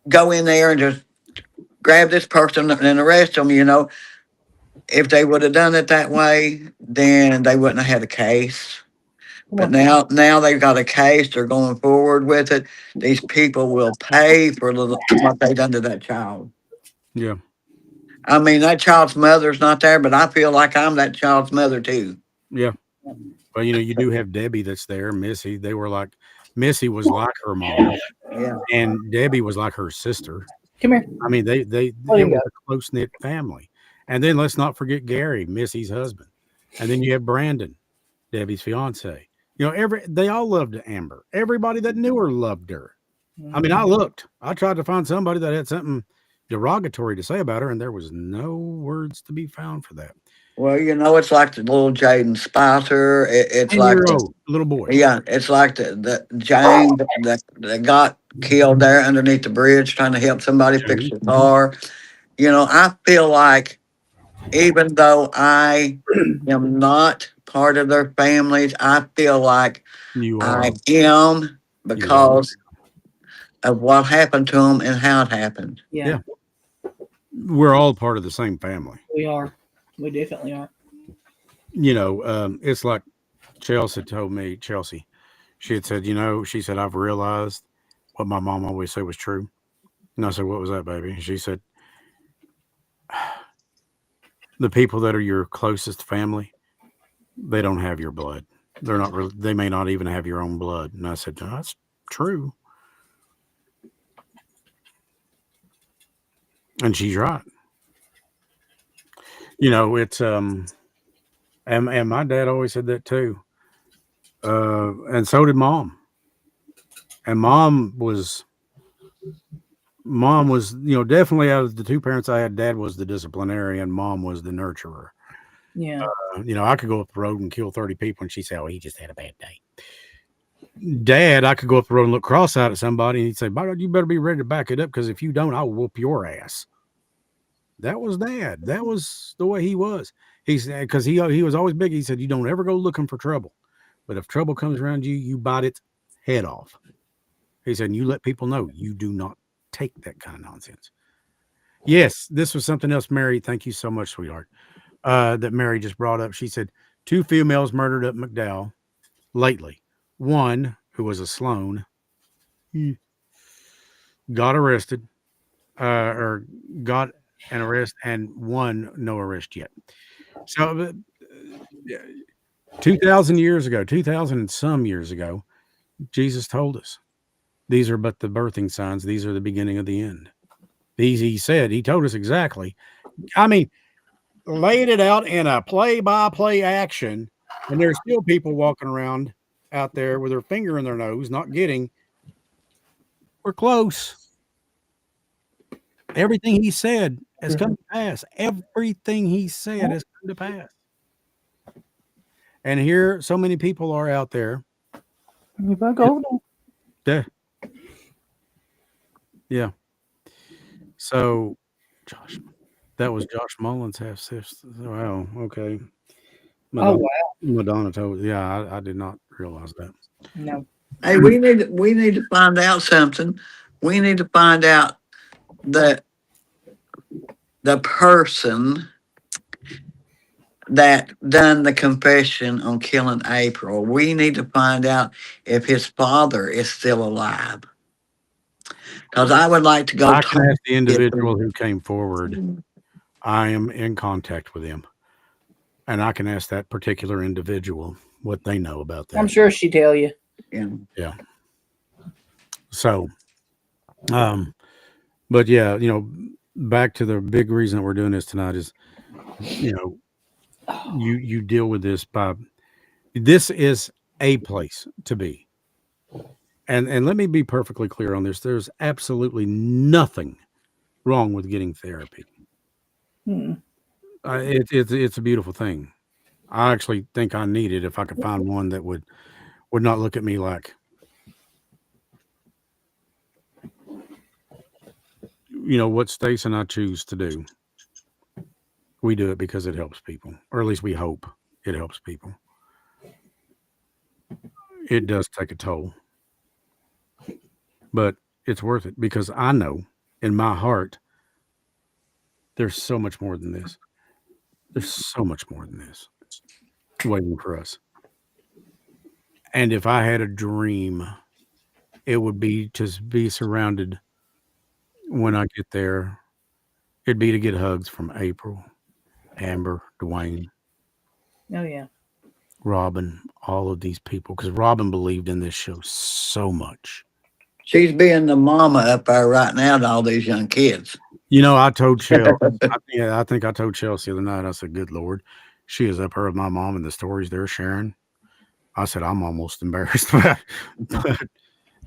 go in there and just grab this person and arrest them, If they would have done it that way, then they wouldn't have had a case. But now they've got a case. They're going forward with it. These people will pay for what they done to that child. Yeah. I mean, that child's mother's not there, but I feel like I'm that child's mother too. Yeah. Well, you do have Debbie that's there, Missy. They were like, Missy was like her mom. Yeah. And Debbie was like her sister. Come here. I mean, it was a close-knit family. And then let's not forget Gary, Missy's husband. And then you have Brandon, Debbie's fiance. They all loved Amber. Everybody that knew her loved her. I mean, I tried to find somebody that had something derogatory to say about her, and there was no words to be found for that. Well, it's like the little Jaden Spicer. It's like the little boy. Yeah, it's like the Jane that got killed there underneath the bridge trying to help somebody fix their car. I feel like even though I am not part of their families, I feel like I am because of what happened to them and how it happened. Yeah. We're all part of the same family. We are. We definitely are. It's like Chelsea told me, she had said, she said, I've realized what my mom always said was true. And I said, what was that, baby? And she said, the people that are your closest family, they don't have your blood. They're not really, they may not even have your own blood. And I said, no, that's true. And she's right. It's and my dad always said that too. And so did mom. And mom was, definitely out of the two parents I had, dad was the disciplinarian, mom was the nurturer. Yeah. I could go up the road and kill 30 people and she'd say, oh, he just had a bad day. Dad, I could go up the road and look cross-eyed at somebody and he'd say, by God, you better be ready to back it up because if you don't, I'll whoop your ass. That was Dad. That was the way he was. He said, because he was always big. He said, you don't ever go looking for trouble. But if trouble comes around you, you bite its head off. He said, you let people know you do not take that kind of nonsense. Yes, this was something else, Mary. Thank you so much, sweetheart. That Mary just brought up. She said, 2 females murdered at McDowell lately. One, who was a Slone, got arrested, or got an arrest, and one, no arrest yet. So, 2,000 years ago, 2,000 and some years ago, Jesus told us these are but the birthing signs. These are the beginning of the end. He said, he told us exactly. I mean, laid it out in a play-by-play action, and there's still people walking around out there with their finger in their nose, not getting. We're close. Everything he said has come to pass. Everything he said has come to pass. And here, so many people are out there. Yeah. Yeah. So, Josh, that was Josh Mullins half fifth. Wow. Okay. Oh wow. Madonna told. Yeah, I did not realize that. No. Hey, we need to find out something. We need to find out the person that done the confession on killing April. We need to find out if his father is still alive. Because I would like to go I talk can ask the to individual who came forward. I am in contact with him, and I can ask that particular individual what they know about that. I'm sure she'd tell you. him. Yeah. So, but yeah, back to the big reason that we're doing this tonight is, you deal with this by. This is a place to be. And let me be perfectly clear on this. There's absolutely nothing wrong with getting therapy. It's a beautiful thing. I actually think I need it if I could find one that would not look at me like, what Stace and I choose to do. We do it because it helps people, or at least we hope it helps people. It does take a toll, but it's worth it because I know in my heart there's so much more than this. There's so much more than this waiting for us. And if I had a dream, it would be to be surrounded when I get there. It'd be to get hugs from April, Amber, Dwayne, Oh yeah. Robin, all of these people, because Robin believed in this show so much. She's being the mama up there right now to all these young kids. I told Chelsea, I think I told Chelsea the other night, I said, good Lord, she is up here with my mom and the stories they're sharing. I said, I'm almost embarrassed.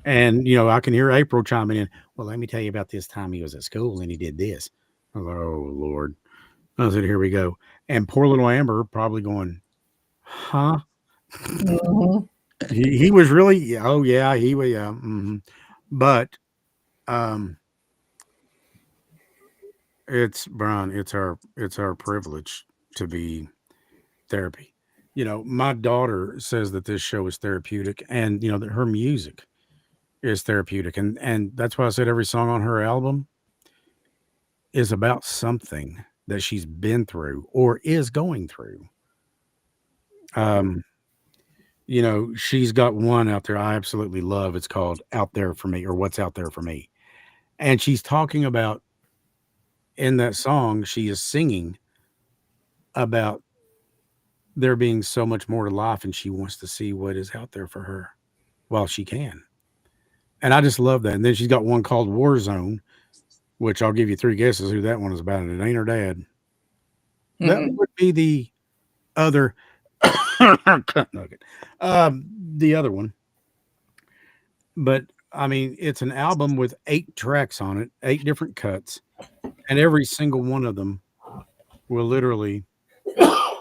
And, I can hear April chiming in. Well, let me tell you about this time he was at school and he did this. I was like, oh, Lord. I said, here we go. And poor little Amber probably going, huh? He was really, oh, yeah, he was, yeah. Mm-hmm. But it's, Brian, it's our privilege to be therapy. My daughter says that this show is therapeutic and, that her music is therapeutic. And that's why I said every song on her album is about something that she's been through or is going through. She's got one out there I absolutely love. It's called Out There for Me, or What's Out There for Me. And she's talking about, in that song, she is singing about there being so much more to life, and she wants to see what is out there for her while she can. And I just love that. And then she's got one called War Zone, which I'll give you 3 guesses who that one is about. And it ain't her dad. That would be the other nugget. The other one. But I mean, it's an album with 8 tracks on it, 8 different cuts, and every single one of them will literally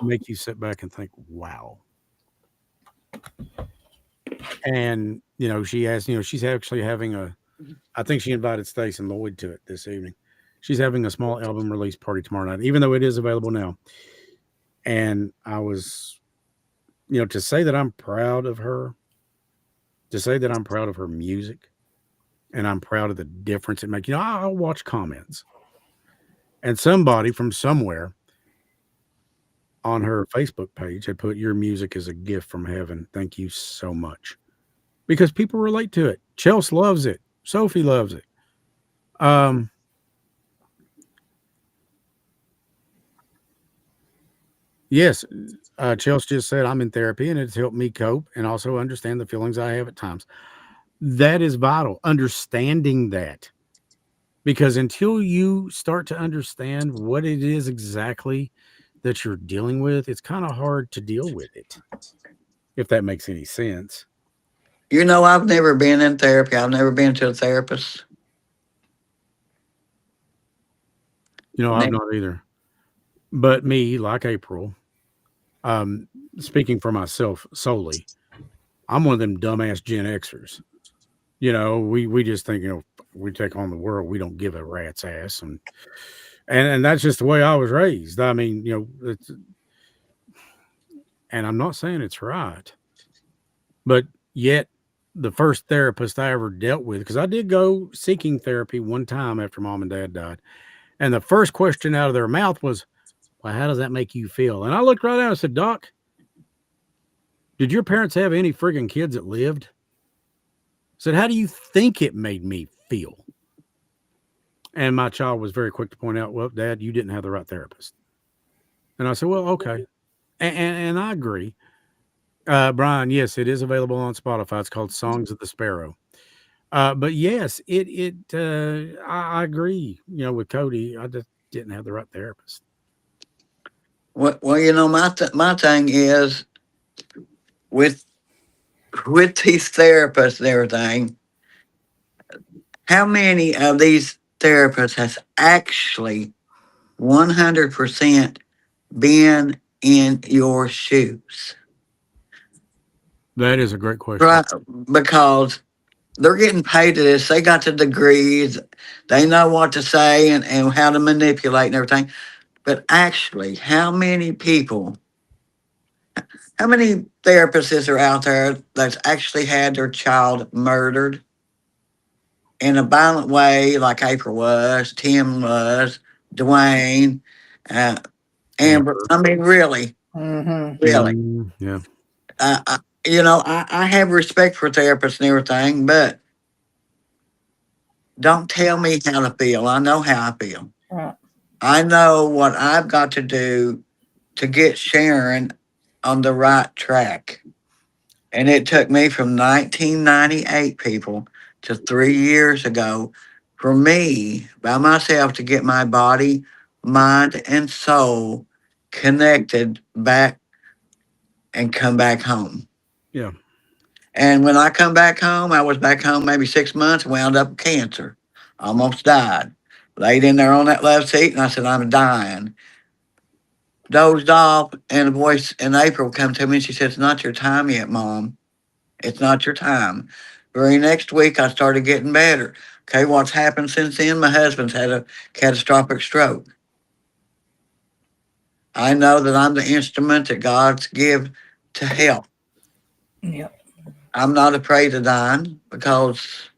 make you sit back and think, wow. And she asked, she's actually having I think she invited Stace and Lloyd to it this evening. She's having a small album release party tomorrow night, even though it is available now. And I was, to say that I'm proud of her, to say that I'm proud of her music, and I'm proud of the difference it makes. I'll watch comments, and somebody from somewhere on her Facebook page had put, "Your music is a gift from heaven. Thank you so much." Because people relate to it. Chelsea loves it. Sophie loves it. Um, yes, Chelsea just said, "I'm in therapy and it's helped me cope and also understand the feelings I have at times." That is vital. Understanding that. Because until you start to understand what it is exactly that you're dealing with, it's kind of hard to deal with it, if that makes any sense. I've never been in therapy. I've never been to a therapist. I've Ne- not either. But me, like April, um, speaking for myself solely, I'm one of them dumbass Gen Xers. We just think, we take on the world. We don't give a rat's ass. And that's just the way I was raised. I mean, and I'm not saying it's right, but yet the first therapist I ever dealt with, because I did go seeking therapy one time after mom and dad died. And the first question out of their mouth was, "Well, how does that make you feel?" And I looked right at him and said, "Doc, did your parents have any friggin' kids that lived?" I said, "How do you think it made me feel?" And my child was very quick to point out, "Well, Dad, you didn't have the right therapist." And I said, "Well, okay." And I agree. Brian, yes, it is available on Spotify. It's called Songs of the Sparrow. But yes, I agree, with Cody. I just didn't have the right therapist. well, my thing is with these therapists and everything. How many of these therapists has actually 100% been in your shoes? That is a great question. Right, because they're getting paid to this. They got the degrees. They know what to say and how to manipulate and everything. But actually, how many therapists are out there that's actually had their child murdered in a violent way, like April was, Tim was, Dwayne, uh, Amber? Amber. I mean, really, Mm-hmm. really. Yeah. Uh, I, I have respect for therapists and everything, but don't tell me how to feel. I know how I feel. Right. I know what I've got to do to get Sharon on the right track. And it took me from 1998, people, to 3 years ago for me by myself to get my body, mind, and soul connected back and come back home. Yeah. And when I come back home, I was back home maybe 6 months, wound up with cancer, almost died. Laid in there on that love seat, and I said, I'm dying. Dozed off, and a voice in April come to me, and she said, It's not your time yet, Mom. It's not your time. Very next week, I started getting better. Okay, what's happened since then? My husband's had a catastrophic stroke. I know that I'm the instrument that God's give to help. Yep. I'm not afraid of dying because,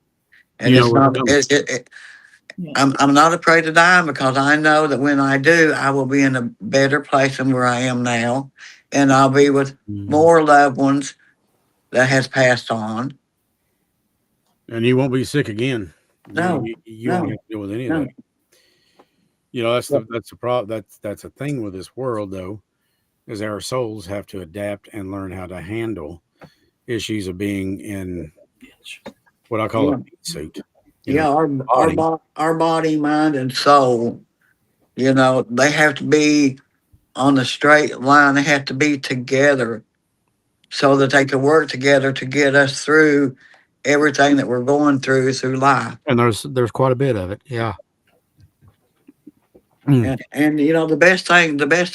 and You know it's what's not, coming. Yep. I'm not afraid of dying because I know that when I do, I will be in a better place than where I am now. And I'll be with Mhm. more loved ones that has passed on. And you won't be sick again. No, You won't no, have to deal with any of that. no. That's the problem. That's a thing with this world, though, is our souls have to adapt and learn how to handle issues of being in what I call a Yeah. meat suit. Yeah, Body. our body, mind, and soul. They have to be on a straight line. They have to be together so that they can work together to get us through everything that we're going through life. And there's quite a bit of it. Yeah. Mm. And the best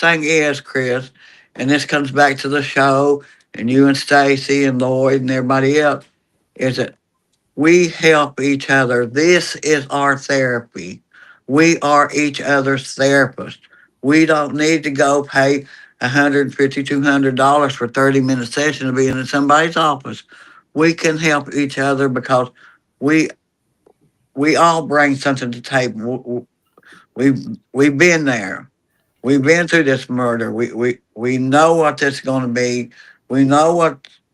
thing is, Chris, and this comes back to the show, and you and Stacy and Lloyd and everybody else, is that we help each other. This is our therapy. We are each other's therapist. We don't need to go pay $150, $200 for 30-minute session to be in somebody's office. We can help each other because we we all bring something to the table. We've been there. We've been through this murder. We know what this is going to be. We know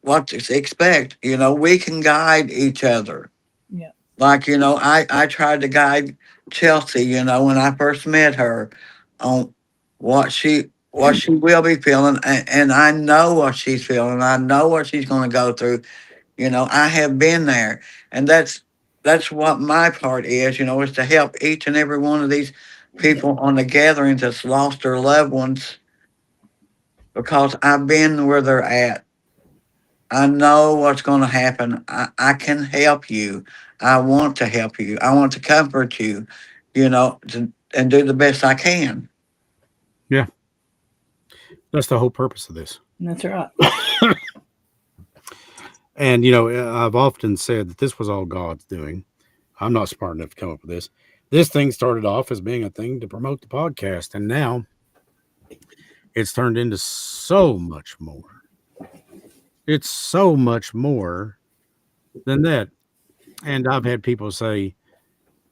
what to expect. You know, we can guide each other. Yeah. Like, you know, I tried to guide Chelsea, you know, when I first met her on what she will be feeling, and I know what she's feeling. I know what she's going to go through. You know, I have been there, and that's what my part is. You know, is to help each and every one of these people on the gatherings that's lost their loved ones, because I've been where they're at. I know what's going to happen. I can help you. I want to help you. I want to comfort you, you know, and do the best I can. Yeah. That's the whole purpose of this. That's right. And, you know, I've often said that this was all God's doing. I'm not smart enough to come up with this. This thing started off as being a thing to promote the podcast, and now it's turned into so much more. It's so much more than that. And I've had people say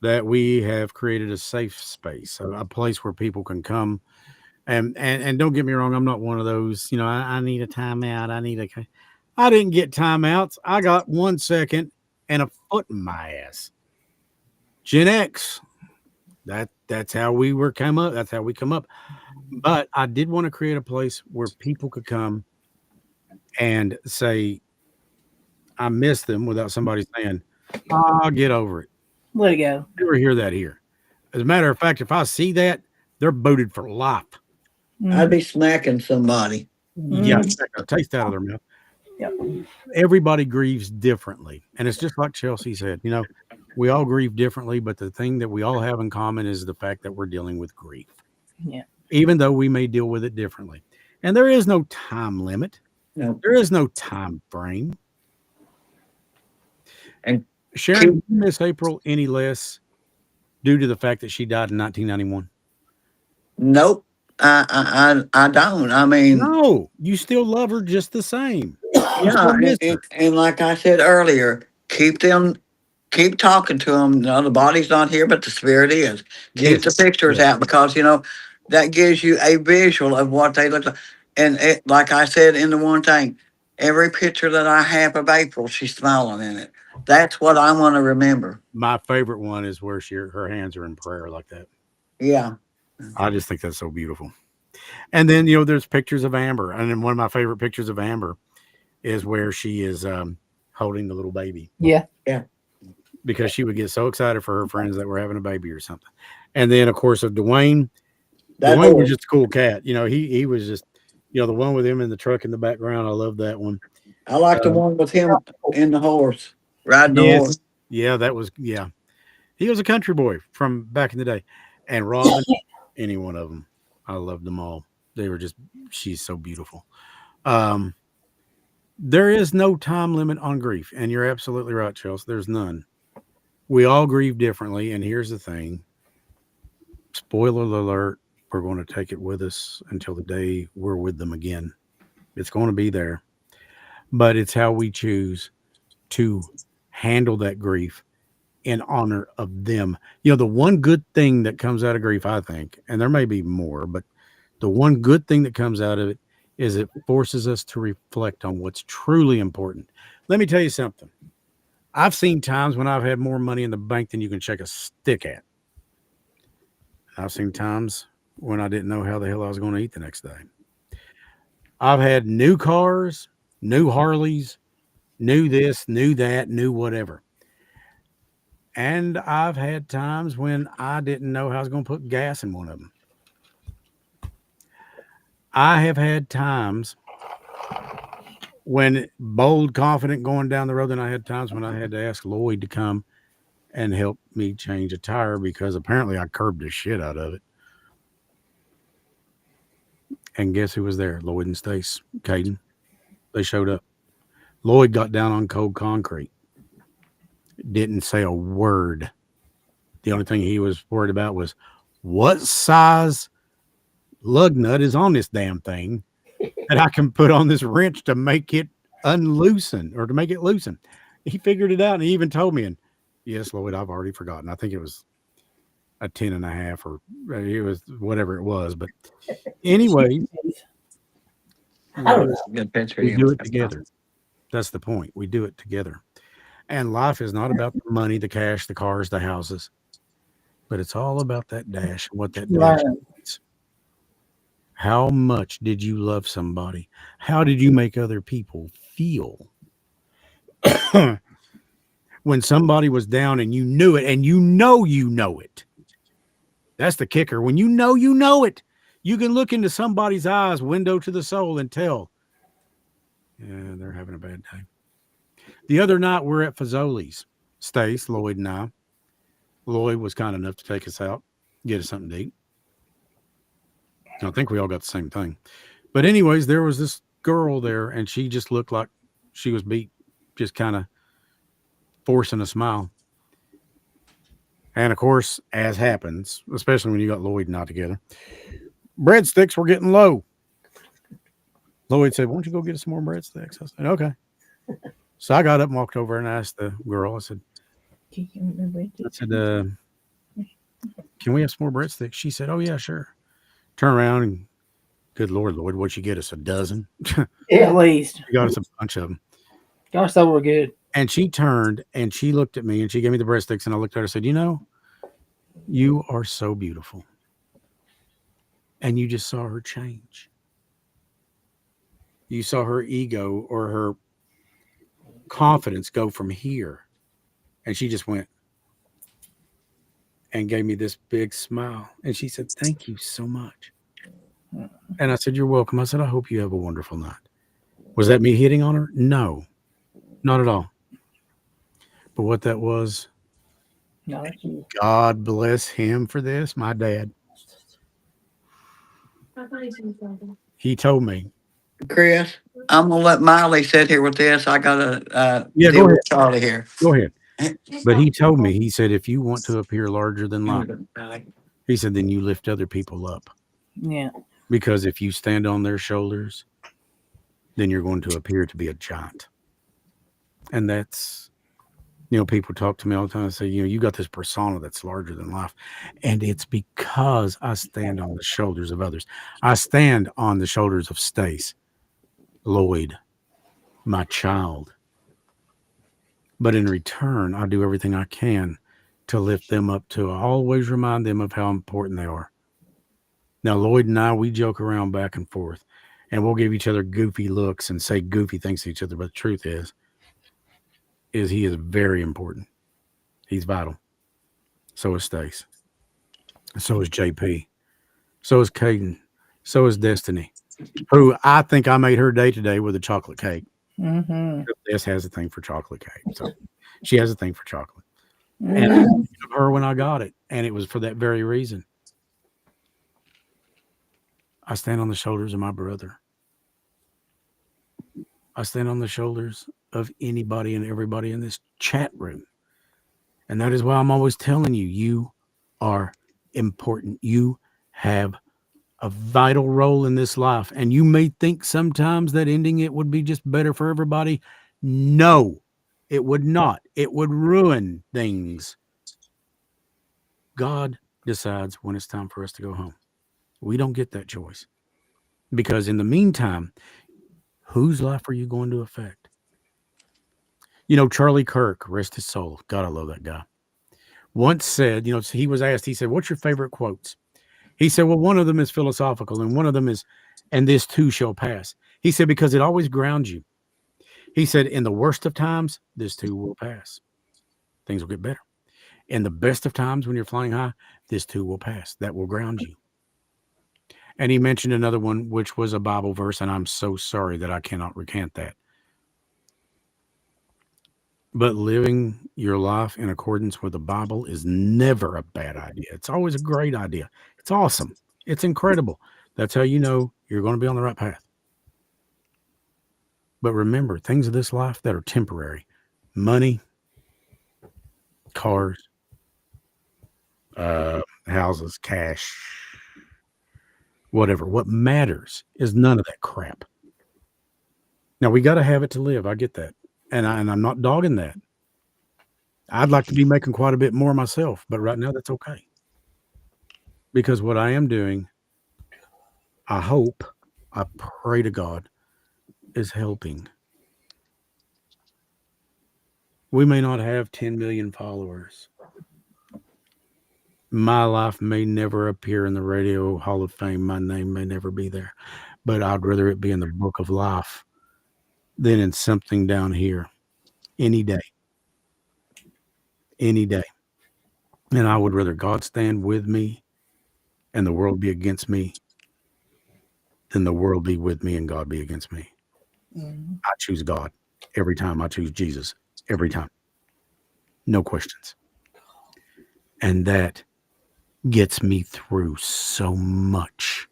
that we have created a safe space, a place where people can come. And don't get me wrong, I'm not one of those, you know, I need a timeout. I didn't get timeouts. I got 1 second and a foot in my ass. Gen X. That's how we were come up. That's how we come up. But I did want to create a place where people could come and say, I miss them, without somebody saying, I'll get over it. Let it go. Never hear that here. As a matter of fact, if I see that, they're booted for life. I'd be smacking somebody. Yeah, a taste out of their mouth. Yep. Everybody grieves differently. And it's just like Chelsea said, you know, we all grieve differently, but the thing that we all have in common is the fact that we're dealing with grief. Yeah. Even though we may deal with it differently. And there is no time limit. No. There is no time frame. And Sharon, you miss April any less due to the fact that she died in 1991? Nope. I don't. I mean, No, you still love her just the same. yeah, and like I said earlier, keep talking to them. No, the body's not here, but the spirit is. Keep the pictures out, because, you know, that gives you a visual of what they look like. And like I said in the one thing, every picture that I have of April, she's smiling in it. That's what I want to remember. My favorite one is where her hands are in prayer like that. Yeah. I just think that's so beautiful. And then, you know, there's pictures of Amber. And then one of my favorite pictures of Amber is where she is holding the little baby. Yeah. Yeah. Because she would get so excited for her friends that were having a baby or something. And then, of course, of Dwayne. Dwayne was just a cool cat. You know, he was just, you know, the one with him in the truck in the background. I love that one. I like the one with him in the horse, riding the horse. Yeah, that was, yeah. He was a country boy from back in the day. And Robin, any one of them. I loved them all. They were just, she's so beautiful. There is no time limit on grief. And you're absolutely right, Chelsea. There's none. We all grieve differently. And here's the thing. Spoiler alert. We're going to take it with us until the day we're with them again. It's going to be there. But it's how we choose to handle that grief in honor of them. You know, the one good thing that comes out of grief, I think, and there may be more, but the one good thing that comes out of it is it forces us to reflect on what's truly important. Let me tell you something. I've seen times when I've had more money in the bank than you can shake a stick at. I've seen times when I didn't know how the hell I was going to eat the next day. I've had new cars, new Harleys, new this, new that, new whatever. And I've had times when I didn't know how I was going to put gas in one of them. I have had times when bold, confident going down the road, and I had times when I had to ask Lloyd to come and help me change a tire because apparently I curbed the shit out of it. And guess who was there? Lloyd and Stace, Caden. They showed up. Lloyd got down on cold concrete. Didn't say a word. The only thing he was worried about was what size lug nut is on this damn thing that I can put on this wrench to make it unloosen or to make it loosen. He figured it out, and he even told me, and Yes, Lloyd, I've already forgotten. I think it was a 10.5 or it was whatever it was. But anyway, I don't know. Good picture. we do it together. That's the point. We do it together. And life is not about the money, the cash, the cars, the houses, but it's all about that dash and what that dash Learn. means. How much did you love somebody? How did you make other people feel? When somebody was down and you knew it, and you know it. That's the kicker. When you know it. You can look into somebody's eyes, window to the soul, and tell, yeah, they're having a bad day. The other night, we're at Fazoli's. Stace, Lloyd, and I. Lloyd was kind enough to take us out, get us something to eat. I think we all got the same thing. But anyways, there was this girl there, and she just looked like she was beat, just kind of forcing a smile. And of course, as happens, especially when you got Lloyd and I together, breadsticks were getting low. Lloyd said, "Why don't you go get us some more breadsticks?" I said, "Okay." So I got up and walked over and asked the girl, I said, "Can we have some more breadsticks?" She said, "Oh, yeah, sure." Turn around and, good Lord, Lloyd, what'd she get us? A dozen? At least. She got us a bunch of them. Gosh, they were good. And she turned and she looked at me and she gave me the breadsticks, and I looked at her and said, "You know, you are so beautiful." And you just saw her change. You saw her ego or her confidence go from here. And she just went and gave me this big smile. And she said, "Thank you so much." And I said, "You're welcome." I said, "I hope you have a wonderful night." Was that me hitting on her? No, not at all. But what that was, No, that's you. God bless him for this, my dad. He told me, Chris, I'm gonna let Miley sit here with this. I gotta yeah, deal go ahead. with Charlie here. Go ahead. But he told me, he said, if you want to appear larger than life, he said, then you lift other people up. Yeah. Because if you stand on their shoulders, then you're going to appear to be a giant. And that's, people talk to me all the time and say, you got this persona that's larger than life. And it's because I stand on the shoulders of others. I stand on the shoulders of Stace, Lloyd, my child. But in return, I do everything I can to lift them up, to always remind them of how important they are. Now, Lloyd and I, we joke around back and forth, and we'll give each other goofy looks and say goofy things to each other. But the truth is he is very important. He's vital. So is Stace. So is JP. So is Caden. So is Destiny, who I think I made her day today with a chocolate cake. Mm-hmm. Des has a thing for chocolate cake. So she has a thing for chocolate. Mm-hmm. And I thought of her when I got it. And it was for that very reason. I stand on the shoulders of my brother. I stand on the shoulders of anybody and everybody in this chat room. And that is why I'm always telling you, you are important. You have a vital role in this life. And you may think sometimes that ending it would be just better for everybody. No, it would not. It would ruin things. God decides when it's time for us to go home. We don't get that choice. Because in the meantime, whose life are you going to affect? Charlie Kirk, rest his soul. God, I love that guy. Once said, he was asked, he said, "What's your favorite quotes?" He said, "Well, one of them is philosophical, and one of them is, and this too shall pass." He said, "Because it always grounds you." He said, "In the worst of times, this too will pass. Things will get better. In the best of times, when you're flying high, this too will pass. That will ground you." And he mentioned another one, which was a Bible verse, and I'm so sorry that I cannot recant that. But living your life in accordance with the Bible is never a bad idea. It's always a great idea. It's awesome. It's incredible. That's how you know you're going to be on the right path. But remember, things of this life that are temporary, money, cars, houses, cash, whatever. What matters is none of that crap. Now, we got to have it to live. I get that. And I'm not dogging that. I'd like to be making quite a bit more myself, but right now that's okay. Because what I am doing, I hope, I pray to God, is helping. We may not have 10 million followers. My life may never appear in the Radio Hall of Fame. My name may never be there. But I'd rather it be in the book of life than in something down here any day. Any day. And I would rather God stand with me and the world be against me than the world be with me and God be against me. Mhm. I choose God every time. I choose Jesus every time. No questions. And that gets me through so much.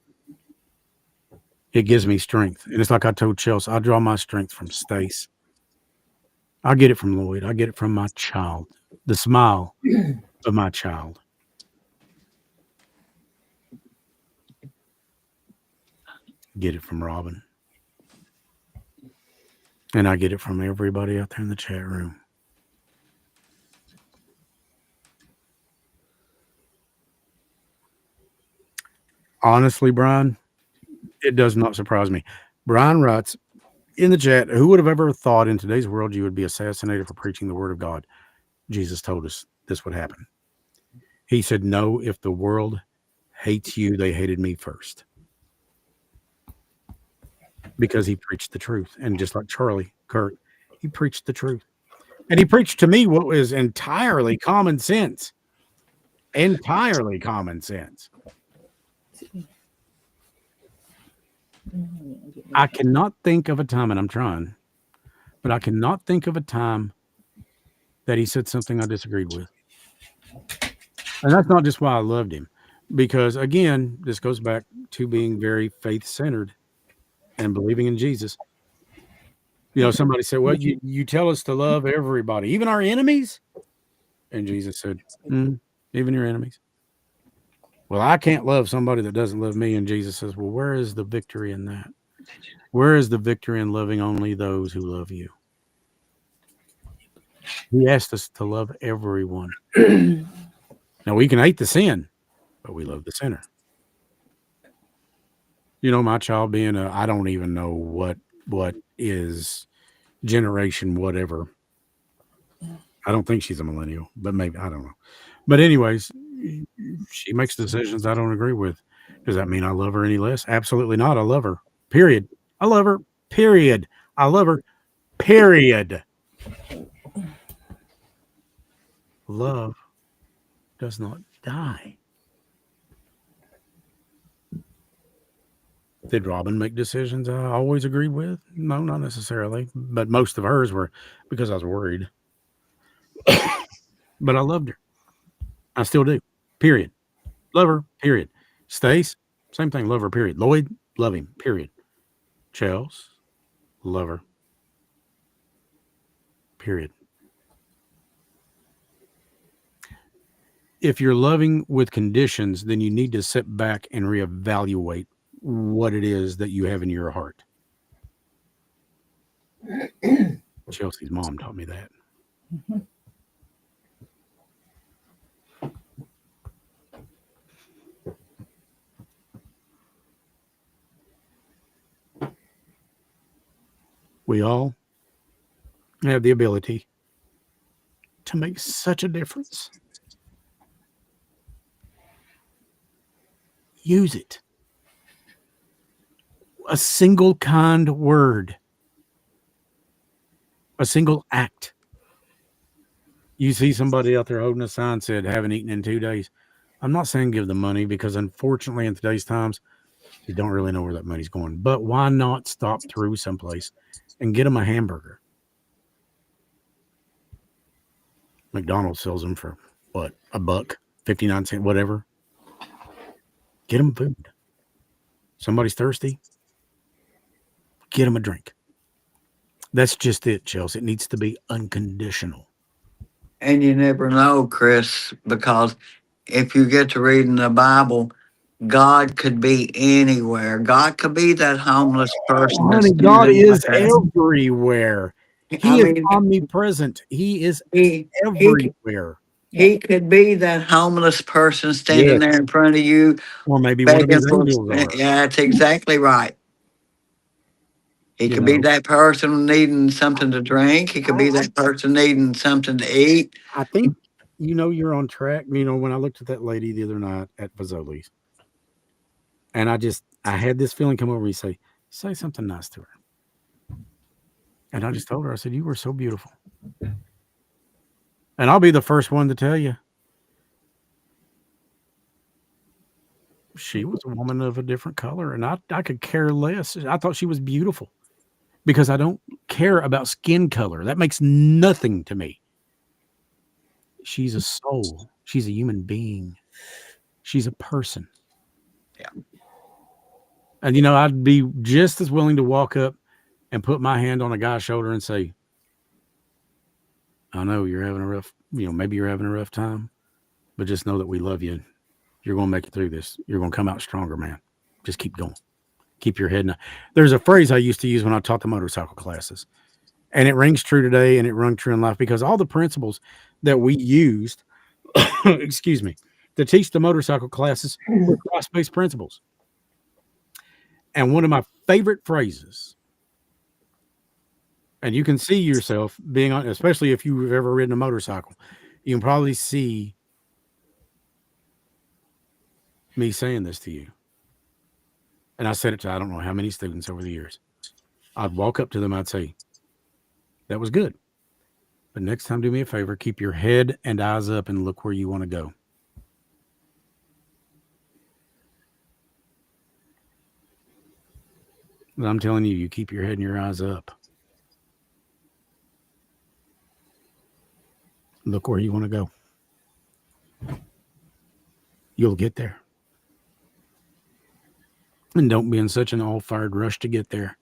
It gives me strength. And it's like I told Chelsea, I draw my strength from Stace. I get it from Lloyd. I get it from my child. The smile of my child. Get it from Robin. And I get it from everybody out there in the chat room. Honestly, Brian, it does not surprise me. Brian writes in the chat, who would have ever thought in today's world you would be assassinated for preaching the word of God? Jesus told us this would happen. He said, no, if the world hates you, they hated me first. Because he preached the truth. And just like Charlie Kirk, he preached the truth. And he preached to me what was entirely common sense. Entirely common sense. I cannot think of a time, and I'm trying, but I cannot think of a time that he said something I disagreed with. And that's not just why I loved him, because again, this goes back to being very faith centered and believing in Jesus. You know, somebody said, well, you tell us to love everybody, even our enemies. And Jesus said, even your enemies. Well, I can't love somebody that doesn't love me. And Jesus says, well, where is the victory in that? Where is the victory in loving only those who love you? He asked us to love everyone. Now, we can hate the sin, but we love the sinner. You know, my child being I don't even know what is generation whatever. I don't think she's a millennial, but maybe, I don't know. But anyways, she makes decisions I don't agree with. Does that mean I love her any less? Absolutely not. I love her. Period. I love her. Period. I love her. Period. Love does not die. Did Robin make decisions I always agreed with? No, not necessarily. But most of hers were because I was worried. But I loved her. I still do. Period. Love her. Period. Stace, same thing. Love her. Period. Lloyd, love him. Period. Chels, love her. Period. If you're loving with conditions, then you need to sit back and reevaluate what it is that you have in your heart. Chelsea's mom taught me that. Mm-hmm. We all have the ability to make such a difference. Use it. A single kind word, a single act. You see somebody out there holding a sign said, haven't eaten in 2 days. I'm not saying give them money because unfortunately in today's times, you don't really know where that money's going. But why not stop through someplace and get them a hamburger? McDonald's sells them for what? $1, 59 cents, whatever. Get them food. Somebody's thirsty. Get them a drink. That's just it, Chelsea. It needs to be unconditional. And you never know, Chris, because if you get to reading the Bible, God could be anywhere. God could be that homeless person. Honey, God is everywhere. He is omnipresent. He is he everywhere. he could be that homeless person standing Yes. there in front of you, Or maybe one of begging his for. angels are. Yeah, that's exactly right. He You could be know, that person needing something to drink. He could be that person needing something to eat. I think, you're on track. When I looked at that lady the other night at Fazoli's, and I had this feeling come over me, say something nice to her. And I just told her, I said, you were so beautiful. And I'll be the first one to tell you, she was a woman of a different color, and I could care less. I thought she was beautiful because I don't care about skin color. That makes nothing to me. She's a soul. She's a human being. She's a person. Yeah. And, I'd be just as willing to walk up and put my hand on a guy's shoulder and say, I know you're having a rough, maybe you're having a rough time, but just know that we love you. You're going to make it through this. You're going to come out stronger, man. Just keep going. Keep your head. There's a phrase I used to use when I taught the motorcycle classes, and it rings true today, and it rung true in life, because all the principles that we used, excuse me, to teach the motorcycle classes were cross-based principles. And one of my favorite phrases, and you can see yourself being on, especially if you've ever ridden a motorcycle, you can probably see me saying this to you. And I said it to I don't know how many students over the years. I'd walk up to them, I'd say, that was good. But next time, do me a favor, keep your head and eyes up and look where you want to go. But I'm telling you, you keep your head and your eyes up. Look where you want to go. You'll get there. And don't be in such an all-fired rush to get there.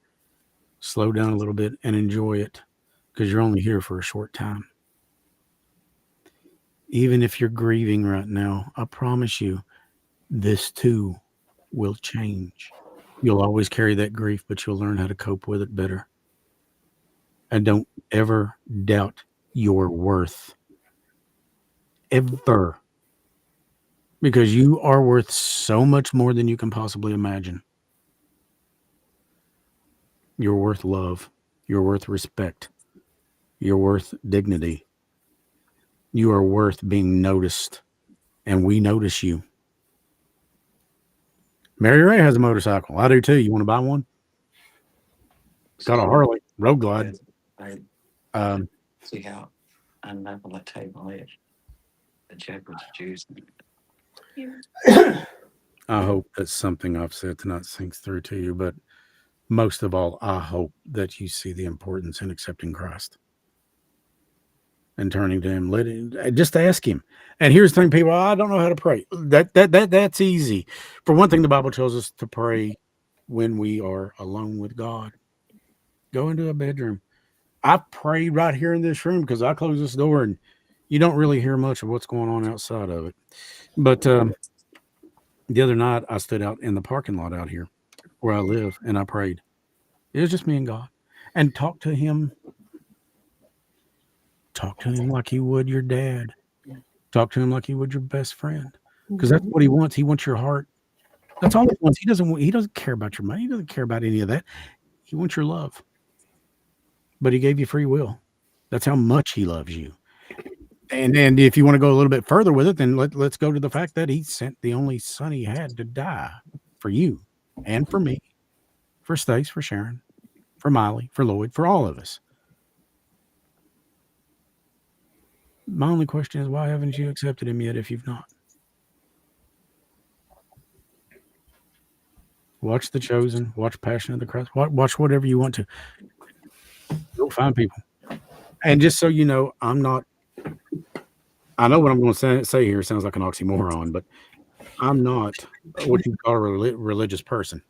Slow down a little bit and enjoy it, because you're only here for a short time. Even if you're grieving right now, I promise you, this too will change. You'll always carry that grief, but you'll learn how to cope with it better. And don't ever doubt your worth. Ever. Because you are worth so much more than you can possibly imagine. You're worth love. You're worth respect. You're worth dignity. You are worth being noticed. And we notice you. Mary Ray has a motorcycle. I do too. You want to buy one? It's got a Harley Road Glide. See how unlevel the table is. The shepherd's juice. I hope that something I've said tonight sinks through to you, but most of all, I hope that you see the importance in accepting Christ and turning to Him. Just ask Him. And here's the thing, people, I don't know how to pray. That's easy. For one thing, the Bible tells us to pray when we are alone with God. Go into a bedroom. I pray right here in this room because I close this door and you don't really hear much of what's going on outside of it. But the other night I stood out in the parking lot out here where I live and I prayed. It was just me and God, and talked to Him. Talk to Him like you would your dad. Talk to Him like you would your best friend, because that's what He wants. He wants your heart. That's all He wants. He doesn't care about your money. He doesn't care about any of that. He wants your love. But He gave you free will. That's how much He loves you. And if you want to go a little bit further with it, then let's go to the fact that He sent the only Son He had to die for you and for me, for Stace, for Sharon, for Miley, for Lloyd, for all of us. My only question is, why haven't you accepted Him yet if you've not? Watch The Chosen, watch Passion of the Christ, watch whatever you want to. Go find people. And just so you know, I know what I'm going to say here sounds like an oxymoron, but I'm not what you call a religious person,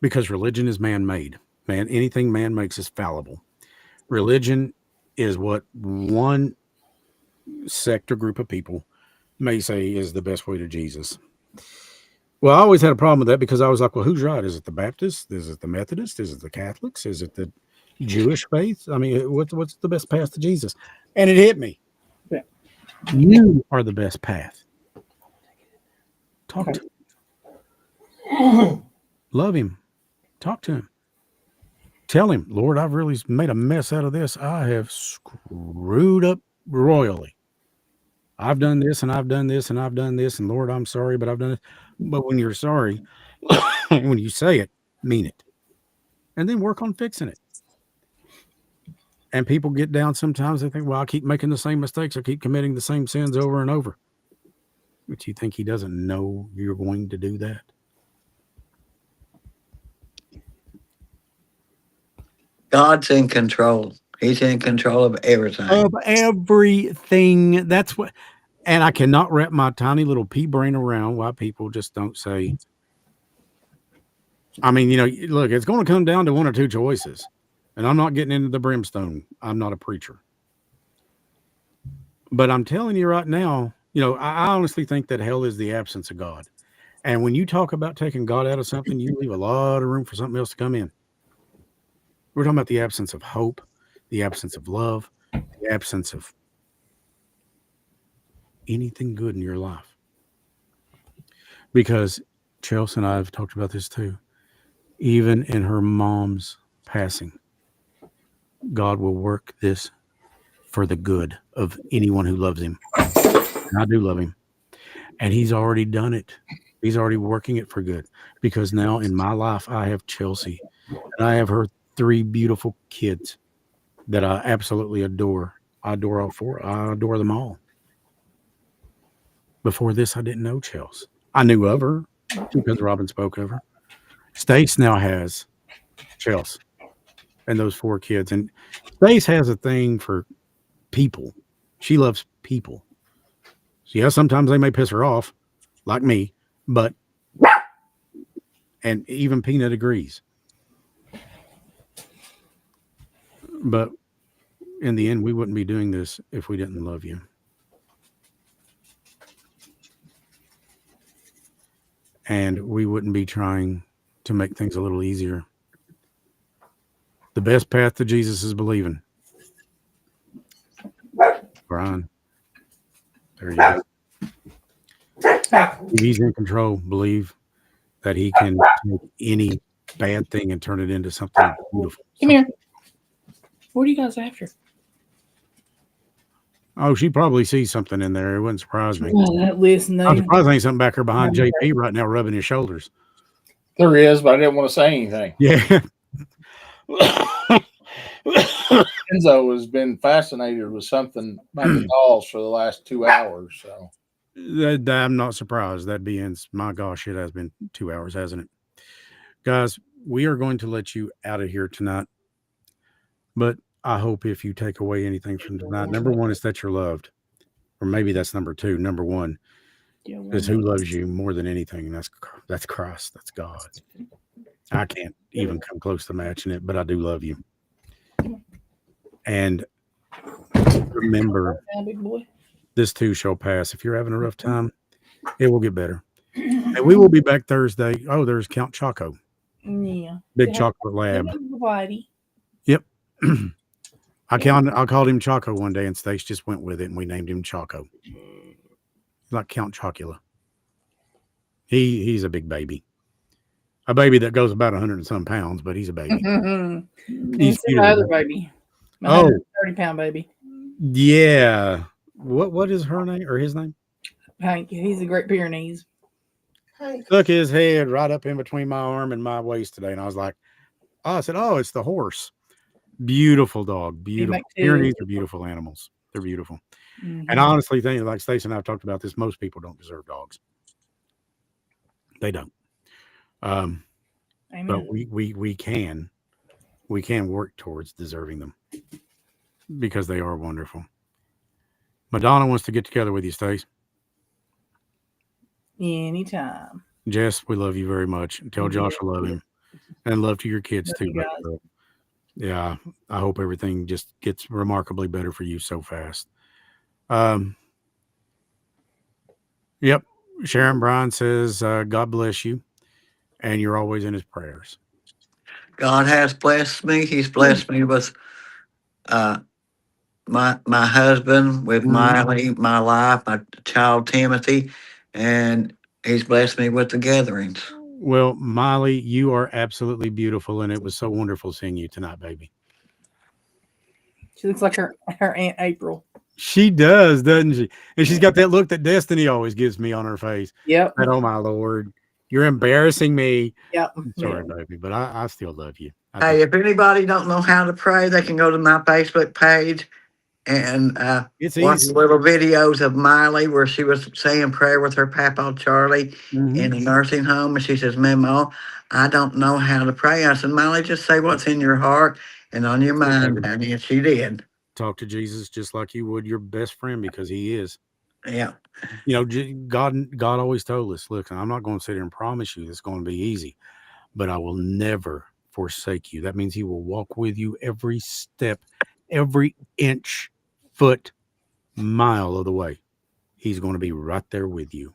because religion is man-made. Anything man makes is fallible. Religion is what one sect or group of people may say is the best way to Jesus. Well, I always had a problem with that, because I was like, well, who's right? Is it the Baptists? Is it the Methodists? Is it the Catholics? Is it the Jewish faith. I mean, what's the best path to Jesus? And it hit me. Yeah. You are the best path. Talk to him. Love him. Talk to him. Tell him, Lord, I've really made a mess out of this. I have screwed up royally. I've done this and I've done this and I've done this. And Lord, I'm sorry, but I've done it. But when you're sorry, when you say it, mean it. And then work on fixing it. And people get down sometimes. They think, well, I keep making the same mistakes. I keep committing the same sins over and over. But you think he doesn't know you're going to do that? God's in control. He's in control of everything. Of everything. That's what, and I cannot wrap my tiny little pea brain around why people just don't say. I mean, look, it's going to come down to one or two choices. And I'm not getting into the brimstone. I'm not a preacher. But I'm telling you right now, I honestly think that hell is the absence of God. And when you talk about taking God out of something, you leave a lot of room for something else to come in. We're talking about the absence of hope, the absence of love, the absence of anything good in your life. Because Chelsea and I have talked about this too. Even in her mom's passing, God will work this for the good of anyone who loves him. And I do love him. And he's already done it. He's already working it for good. Because now in my life, I have Chelsea. And I have her 3 beautiful kids that I absolutely adore. I adore all 4. I adore them all. Before this, I didn't know Chelsea. I knew of her because Robin spoke of her. Stace now has Chelsea and those 4 kids. And Stace has a thing for people. She loves people. So yeah, sometimes they may piss her off, like me, but, and even Peanut agrees. But in the end, we wouldn't be doing this if we didn't love you. And we wouldn't be trying to make things a little easier. The best path to Jesus is believing. Brian, there you go. He's in control. Believe that he can take any bad thing and turn it into something beautiful. Come here. What are you guys after? Oh, she probably sees something in there. It wouldn't surprise me. Oh, that listen, I'm surprised there ain't something back there behind JP right now rubbing his shoulders. There is, but I didn't want to say anything. Yeah. Enzo has been fascinated with something about the dolls for the last 2 hours. So I'm not surprised. That begins, my gosh, it has been 2 hours, hasn't it? Guys, we are going to let you out of here tonight. But I hope if you take away anything from tonight, number 1 is that you're loved. Or maybe that's number 2. Number 1 is who loves you more than anything. And that's Christ. That's God. I can't even come close to matching it, but I do love you. And remember, this too shall pass. If you're having a rough time, it will get better. And we will be back Thursday. Oh, there's Count Choco. Yeah. Big chocolate lab. Everybody. Yep. I called him Choco one day, and Stace just went with it, and we named him Choco. Like Count Chocula. He's a big baby. A baby that goes about 100 and some pounds, but he's a baby. He's my other baby. My 130-pound baby. Yeah. What is her name or his name? Hank. He's a Great Pyrenees. Stuck his head right up in between my arm and my waist today, and I was like, I said, oh, it's the horse. Beautiful dog. Beautiful. Pyrenees are beautiful animals. They're beautiful. Mm-hmm. And I honestly think, like Stacia and I have talked about this, most people don't deserve dogs. They don't. But we can work towards deserving them because they are wonderful. Madonna wants to get together with you, Stace. Anytime. Jess, we love you very much. Tell Josh I love him. And love to your kids too. Yeah, I hope everything just gets remarkably better for you so fast. Yep. Sharon Bryan says, God bless you. And you're always in his prayers. God has blessed me. He's blessed me with uh, my husband, with Miley, my life, my child Timothy, and He's blessed me with the gatherings. Well, Molly, you are absolutely beautiful, and it was so wonderful seeing you tonight, baby. She looks like her Aunt April. She does, doesn't she? And she's got that look that Destiny always gives me on her face. Yep. That, oh my Lord, you're embarrassing me. Yep. I'm sorry, baby, but I still love you. Hey, if anybody don't know how to pray, they can go to my Facebook page and It's watch easy. little videos of Miley where she was saying prayer with her papa Charlie in a nursing home. And she says, Memo, I don't know how to pray. I said, Miley, just say what's in your heart and on your mind, honey. And she did. Talk to Jesus just like you would your best friend, because He is. Yeah. You know, God always told us, look, I'm not going to sit here and promise you it's going to be easy, but I will never forsake you. That means He will walk with you every step, every inch, foot, mile of the way. He's going to be right there with you,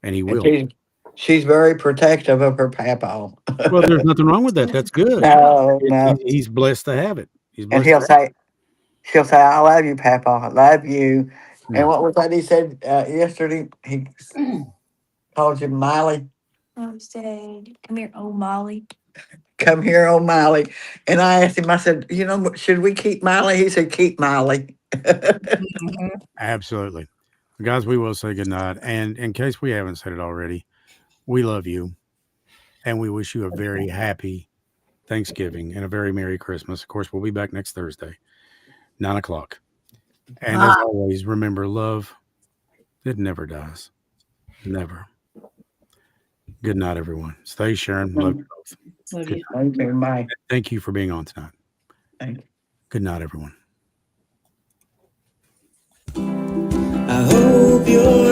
and He will. And she's very protective of her papa. Well, there's nothing wrong with that. That's good. No. He's blessed to have it. He's And blessed. she'll say, I love you, Papa. I love you. Yeah. And what was that he said yesterday? He called you Miley. I said, come here, old Molly. Come here, old Miley. And I asked him, I said, should we keep Miley? He said, keep Miley. Absolutely. Guys, we will say goodnight. And in case we haven't said it already, we love you. And we wish you a very happy Thanksgiving and a very Merry Christmas. Of course, we'll be back next Thursday, 9:00. And as always, remember, love, it never dies. Never. Good night, everyone. Stay sharing. Love you both. Love you. Bye. Thank you for being on tonight. Thank you. Good night, everyone. I hope you're